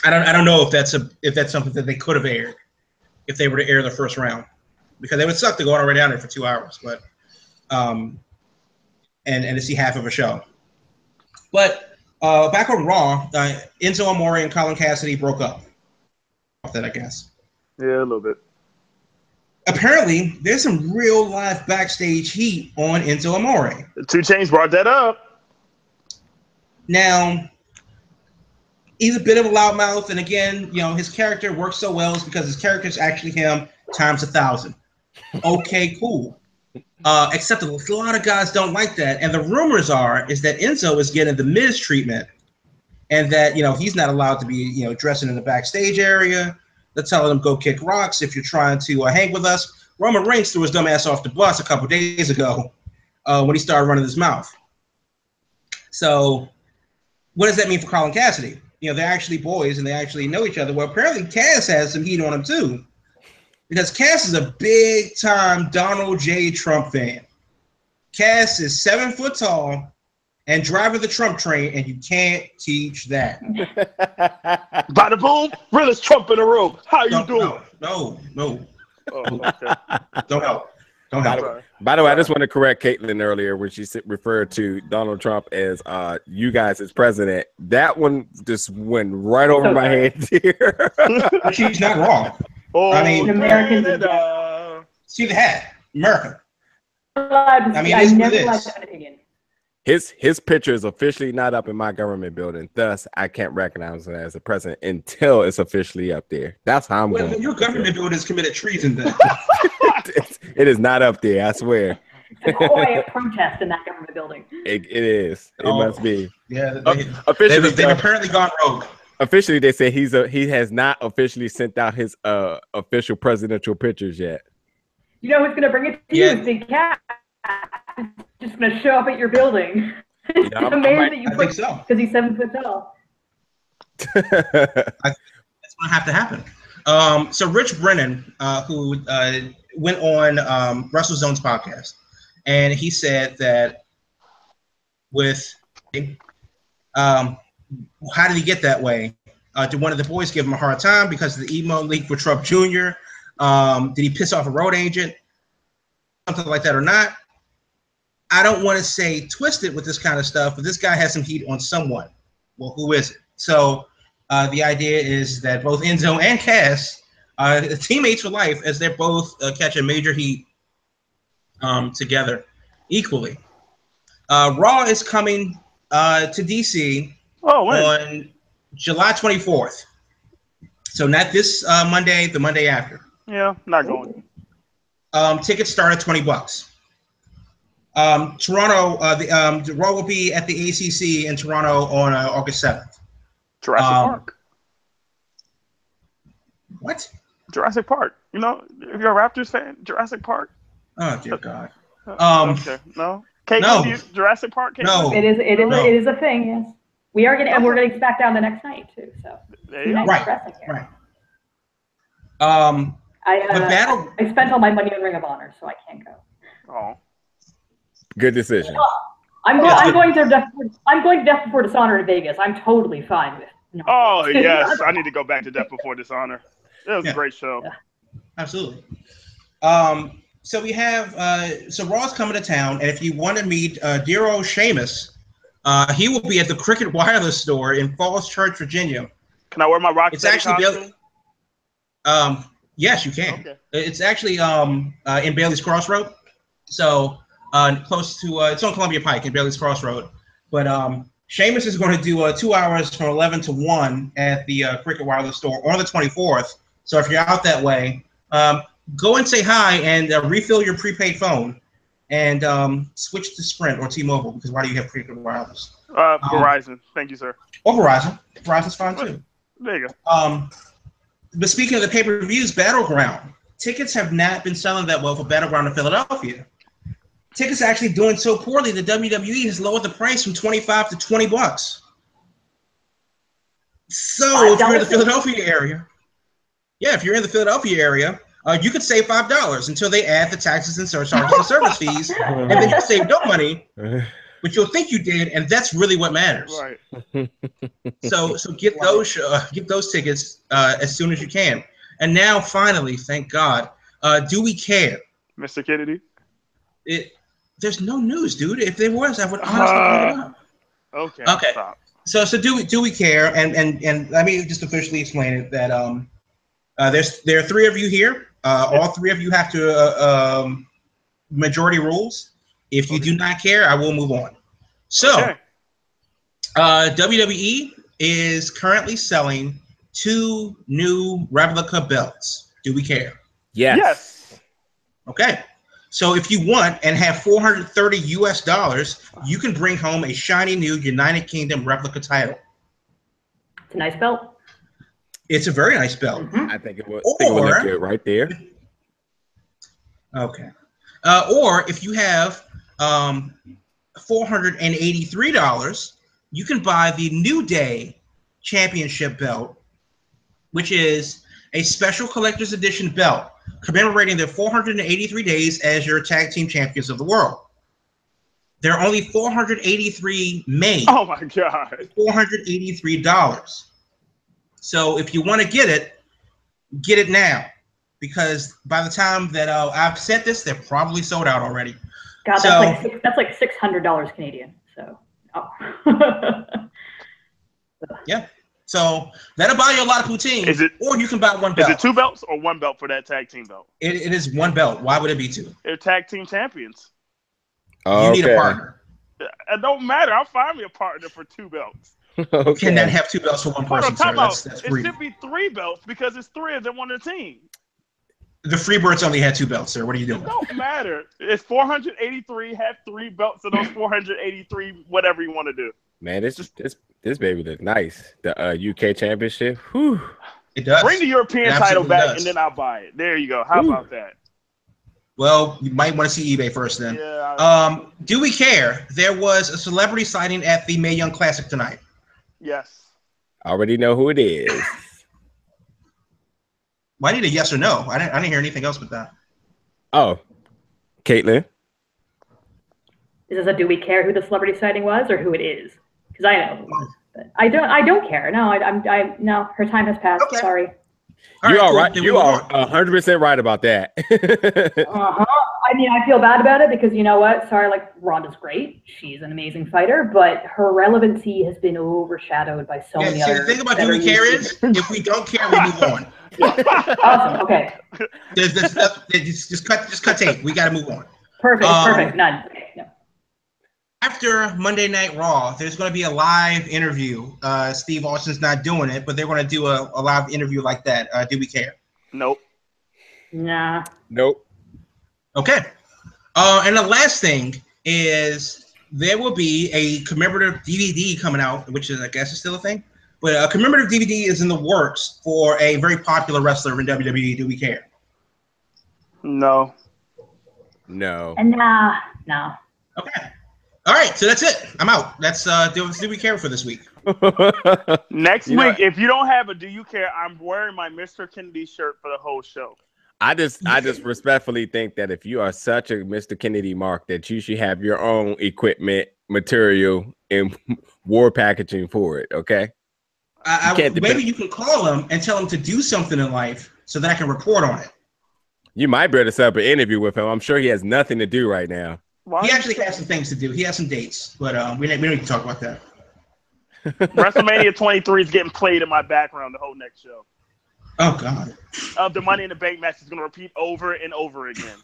I don't know if that's something that they could have aired if they were to air the first round, because it would suck to go already down there for 2 hours, but and to see half of a show. But back on Raw, Enzo Amore and Colin Cassidy broke up. That, I guess. Yeah, a little bit. Apparently, there's some real live backstage heat on Enzo Amore. 2 Chainz brought that up. Now, he's a bit of a loudmouth, and again, his character works so well is because his character is actually him times 1,000. Okay, cool. Except a lot of guys don't like that, and the rumors is that Enzo is getting the Miz treatment and that he's not allowed to be dressing in the backstage area. They're telling him go kick rocks if you're trying to hang with us. Roman Reigns threw his dumb ass off the bus a couple days ago when he started running his mouth. So what does that mean for Colin Cassidy? They're actually boys and they actually know each other. Well, apparently Cass has some heat on him too, because Cass is a big time Donald J. Trump fan. Cass is 7 foot tall and driving the Trump train, and you can't teach that. Bada boom, realest Trump in the room. How you doing? No. Oh, okay. Don't help. By the way, I just want to correct Caitlin earlier when she referred to Donald Trump as you guys as president. That one just went right over my head here. But she's not wrong. Oh, I mean, Americans see the hat, America. I never liked that opinion. His picture is officially not up in my government building. Thus, I can't recognize him as a president until it's officially up there. That's how I'm going. Your government building has committed treason then. It is not up there, I swear. It's a quiet protest in that government building. It is. It must be. Yeah, officially, they've apparently gone rogue. Officially, they say he has not officially sent out his official presidential pictures yet. You know who's going to bring it to you? Is Big Cat. Just going to show up at your building. The man that you put because he's 7 foot tall. That's going to have to happen. So Rich Brennan, who went on WrestleZone's podcast, and he said that how did he get that way? Did one of the boys give him a hard time because of the emo leak for Trump Jr.? Did he piss off a road agent? Something like that or not? I don't want to say twisted with this kind of stuff, but this guy has some heat on someone. Well, who is it? So the idea is that both Enzo and Cass are teammates for life, as they're both catching major heat together equally. Raw is coming to DC on July 24th. So not this Monday, the Monday after. Yeah, not going. Tickets start at $20. Toronto, the Raw will be at the ACC in Toronto on August 7th. Jurassic Park. What? Jurassic Park. You know, if you're a Raptors fan, Jurassic Park. Oh dear God. Okay. No. Jurassic Park. No. It is a thing. Yes. We are getting, and we're getting SmackDown the next night too. So. Right. I spent all my money on Ring of Honor, so I can't go. Oh. Good decision. I'm going to Death Before Dishonor in Vegas. I'm totally fine with. Oh yes, I need to go back to Death Before Dishonor. It was a great show. Yeah. Absolutely. So we have so Raw's coming to town, and if you want to meet dear old Sheamus, he will be at the Cricket Wireless store in Falls Church, Virginia. Can I wear my Rock? It's actually yes, you can. Okay. It's actually in Bailey's Crossroad, so close to it's on Columbia Pike in Bailey's Crossroad. But Sheamus is going to do 2 hours from 11 to 1 at the Cricket Wireless store on the 24th. So if you're out that way, go and say hi and refill your prepaid phone and switch to Sprint or T-Mobile, because why do you have Cricket Wireless? Verizon. Thank you, sir. Or Verizon. Verizon's fine too. There you go. But speaking of the pay-per-views, Battleground, tickets have not been selling that well for Battleground in Philadelphia. Tickets are actually doing so poorly that WWE has lowered the price from $25 to $20. So if you're in the Philadelphia area, you could save $5 until they add the taxes and surcharges and service fees, and then you save no money, but you'll think you did, and that's really what matters. Right. So get those tickets as soon as you can. And now, finally, thank God, do we care, Mr. Kennedy? There's no news, dude. If there was, I would honestly bring it up. Okay. Stop. So do we care? And let me just officially explain it that there are 3 of you here. All 3 of you have to majority rules. If you do not care, I will move on. So WWE is currently selling 2 new replica belts. Do we care? Yes. Okay. So if you want and have $430 US, you can bring home a shiny new United Kingdom replica title. It's a nice belt. It's a very nice belt. Mm-hmm. I think it would look good right there. Okay. Or if you have $483, you can buy the New Day Championship belt, which is a special collector's edition belt commemorating their 483 days as your tag team champions of the world. There are only 483 made. Oh my God. $483. So if you want to get it now, because by the time that I've said this, they're probably sold out already. God, that's like $600 Canadian. So, yeah. So that'll buy you a lot of poutine. Or you can buy one belt. Is it 2 belts or 1 belt for that tag team belt? It is 1 belt. Why would it be 2? They're tag team champions. You need a partner. It don't matter. I'll find me a partner for 2 belts. You cannot have 2 belts for one person, sir. That's it greedy. should be 3 belts because it's 3 of them on the team. The Freebirds only had 2 belts, sir. What are you doing? It don't matter. It's 483. Have 3 belts of those 483. Whatever you want to do. Man, this baby look nice. The UK Championship. Whew. It does. Bring the European title back, and then I'll buy it. There you go. How about that? Well, you might want to see eBay first then. Yeah. Do we care? There was a celebrity sighting at the Mae Young Classic tonight. Yes. I already know who it is. Well, I need a yes or no. I didn't hear anything else but that. Oh, Caitlin. Is this a do we care who the celebrity sighting was or who it is? Because I know. But I don't care. No, no, her time has passed. Okay. Sorry. You are right. You are 100% right about that. I mean, I feel bad about it because you know what? Sorry, like Ronda's great. She's an amazing fighter, but her relevancy has been overshadowed by so many other. The thing about do we care is if we don't care, we move on. Awesome. Okay. Just cut tape. We got to move on. Perfect. None. Okay. No. After Monday Night Raw, there's going to be a live interview. Steve Austin's not doing it, but they're going to do a live interview like that. Do we care? Nope. Nah. Nope. Okay. And the last thing is there will be a commemorative DVD coming out, which is, I guess, is still a thing. But a commemorative DVD is in the works for a very popular wrestler in WWE. Do we care? No. No. And no. Okay. All right, so that's it. I'm out. That's do we care for this week. Next week, if you don't have a do you care, I'm wearing my Mr. Kennedy shirt for the whole show. I just respectfully think that if you are such a Mr. Kennedy mark, that you should have your own equipment, material, and war packaging for it. Okay. Maybe you can call him and tell him to do something in life so that I can report on it. You might be able to set up an interview with him. I'm sure he has nothing to do right now. He actually has some things to do. He has some dates, but we don't need to talk about that. WrestleMania 23 is getting played in my background the whole next show. Oh God! The Money in the Bank match is going to repeat over and over again.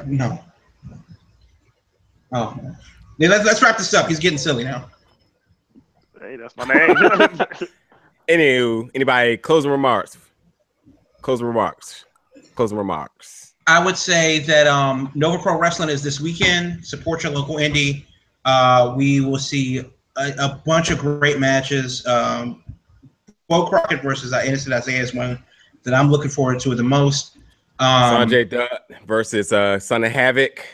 No. Oh, yeah, let's wrap this up. He's getting silly now. Hey, that's my name. Anywho, anybody closing remarks? I would say that Nova Pro Wrestling is this weekend. Support your local indie. We will see a bunch of great matches. Bo Crockett versus Innocent Isaiah is one that I'm looking forward to the most. Sanjay Dutt versus Son of Havoc.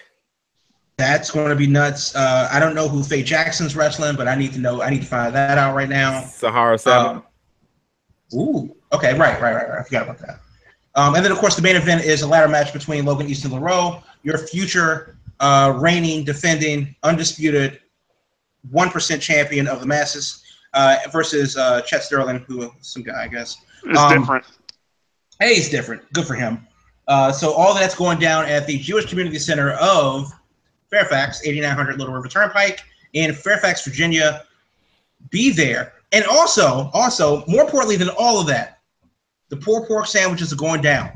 That's going to be nuts. I don't know who Faye Jackson's wrestling, but I need to know. I need to find that out right now. Sahara 7. Ooh. Okay. Right. I forgot about that. And then, of course, the main event is a ladder match between Logan Easton LaRoe, your future reigning, defending, undisputed 1% champion of the masses, versus Chet Sterling, who is some guy, I guess. It's different. Hey, he's different. Good for him. So all that's going down at the Jewish Community Center of Fairfax, 8900 Little River Turnpike in Fairfax, Virginia. Be there. And also, more importantly than all of that, the pulled pork sandwiches are going down.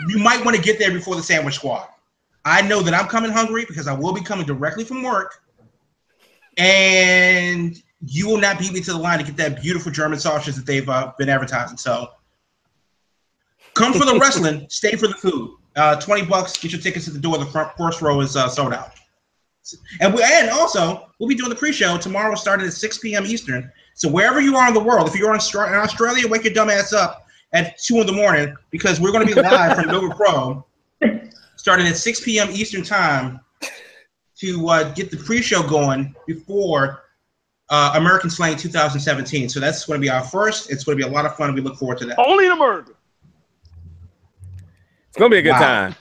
You might want to get there before the sandwich squad. I know that I'm coming hungry because I will be coming directly from work. And you will not beat me to the line to get that beautiful German sausage that they've been advertising. So come for the wrestling, stay for the food. $20, get your tickets at the door. The first row is sold out. And also, we'll be doing the pre-show tomorrow starting at 6 p.m. Eastern, So wherever you are in the world, if you're in Australia, wake your dumb ass up at 2 in the morning because we're going to be live from Nova Pro starting at 6 p.m. Eastern time to get the pre-show going before American Slang 2017. So that's going to be our first. It's going to be a lot of fun, and we look forward to that. Only in America. It's going to be a good time.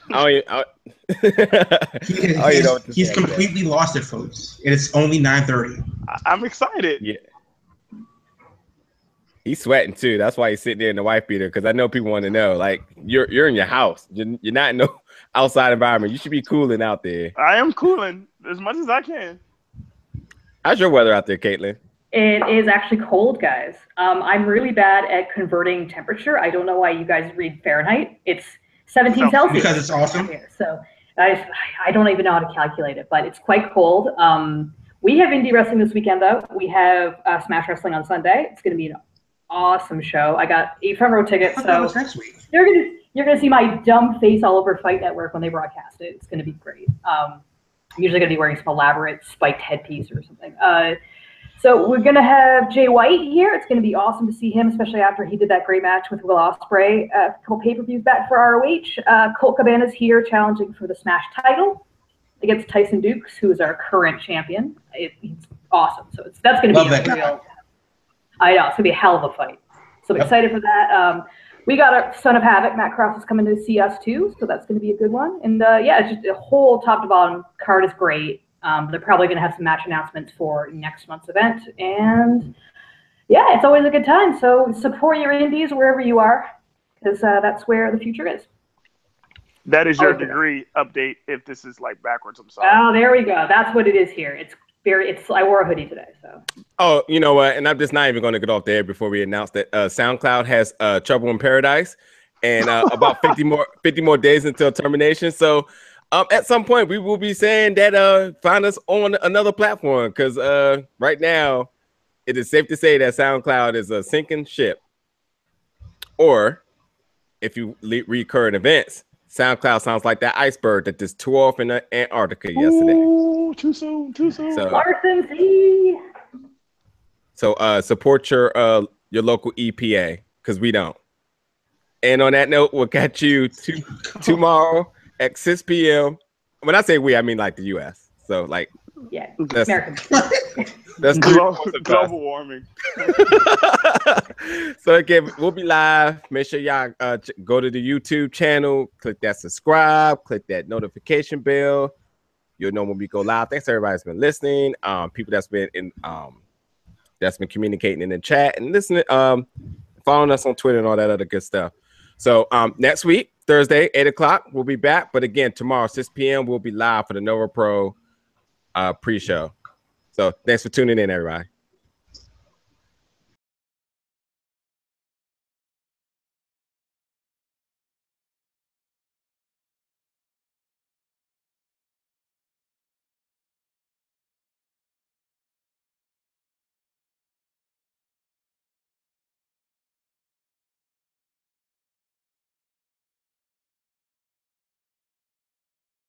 He's completely lost it, folks. And it's only 9:30. I'm excited. Yeah. He's sweating too. That's why he's sitting there in the wife beater, because I know people want to know. Like, you're in your house. You're not in no outside environment. You should be cooling out there. I am cooling as much as I can. How's your weather out there, Caitlin? It is actually cold, guys. I'm really bad at converting temperature. I don't know why you guys read Fahrenheit. It's 17 Celsius. Because it's awesome. Here. So I don't even know how to calculate it, but it's quite cold. We have indie wrestling this weekend, though. We have Smash Wrestling on Sunday. It's going to be an awesome show. I got 8 front row tickets. So that was next week. You're gonna see my dumb face all over Fight Network when they broadcast it. It's gonna be great. I'm usually gonna be wearing some elaborate spiked headpiece or something. So we're gonna have Jay White here. It's gonna be awesome to see him, especially after he did that great match with Will Ospreay a couple pay-per-views back for ROH. Colt Cabana's here challenging for the Smash title against Tyson Dukes, who is our current champion. He's awesome. So that's gonna be a real. I know, it's going to be a hell of a fight. So I'm excited for that. We got our Son of Havoc. Matt Cross is coming to see us, too. So that's going to be a good one. And, yeah, it's just a whole top-to-bottom card is great. They're probably going to have some match announcements for next month's event. And, yeah, it's always a good time. So support your indies wherever you are, because that's where the future is. That is your degree update if this is, like, backwards. I'm sorry. Oh, there we go. That's what it is here. I wore a hoodie today, so. Oh, you know what? And I'm just not even going to get off there before we announce that SoundCloud has Trouble in Paradise, and about 50 more days until termination. So, at some point we will be saying that find us on another platform, because right now it is safe to say that SoundCloud is a sinking ship. Or if you read current events, SoundCloud sounds like that iceberg that just tore off in Antarctica yesterday. Ooh, too soon. So, Larson C. So support your local EPA, because we don't. And on that note, we'll catch you tomorrow at 6 p.m. When I say we, I mean like the U.S. So like, yeah, that's American. That's global warming. So again, we'll be live. Make sure y'all go to the YouTube channel, click that subscribe, click that notification bell. You'll know when we go live. Thanks to everybody that's been listening. People that's been communicating in the chat and listening, following us on Twitter and all that other good stuff. So next week, Thursday, 8 o'clock, we'll be back. But again, tomorrow, 6 p.m., we'll be live for the Nova Pro pre-show. So thanks for tuning in, everybody.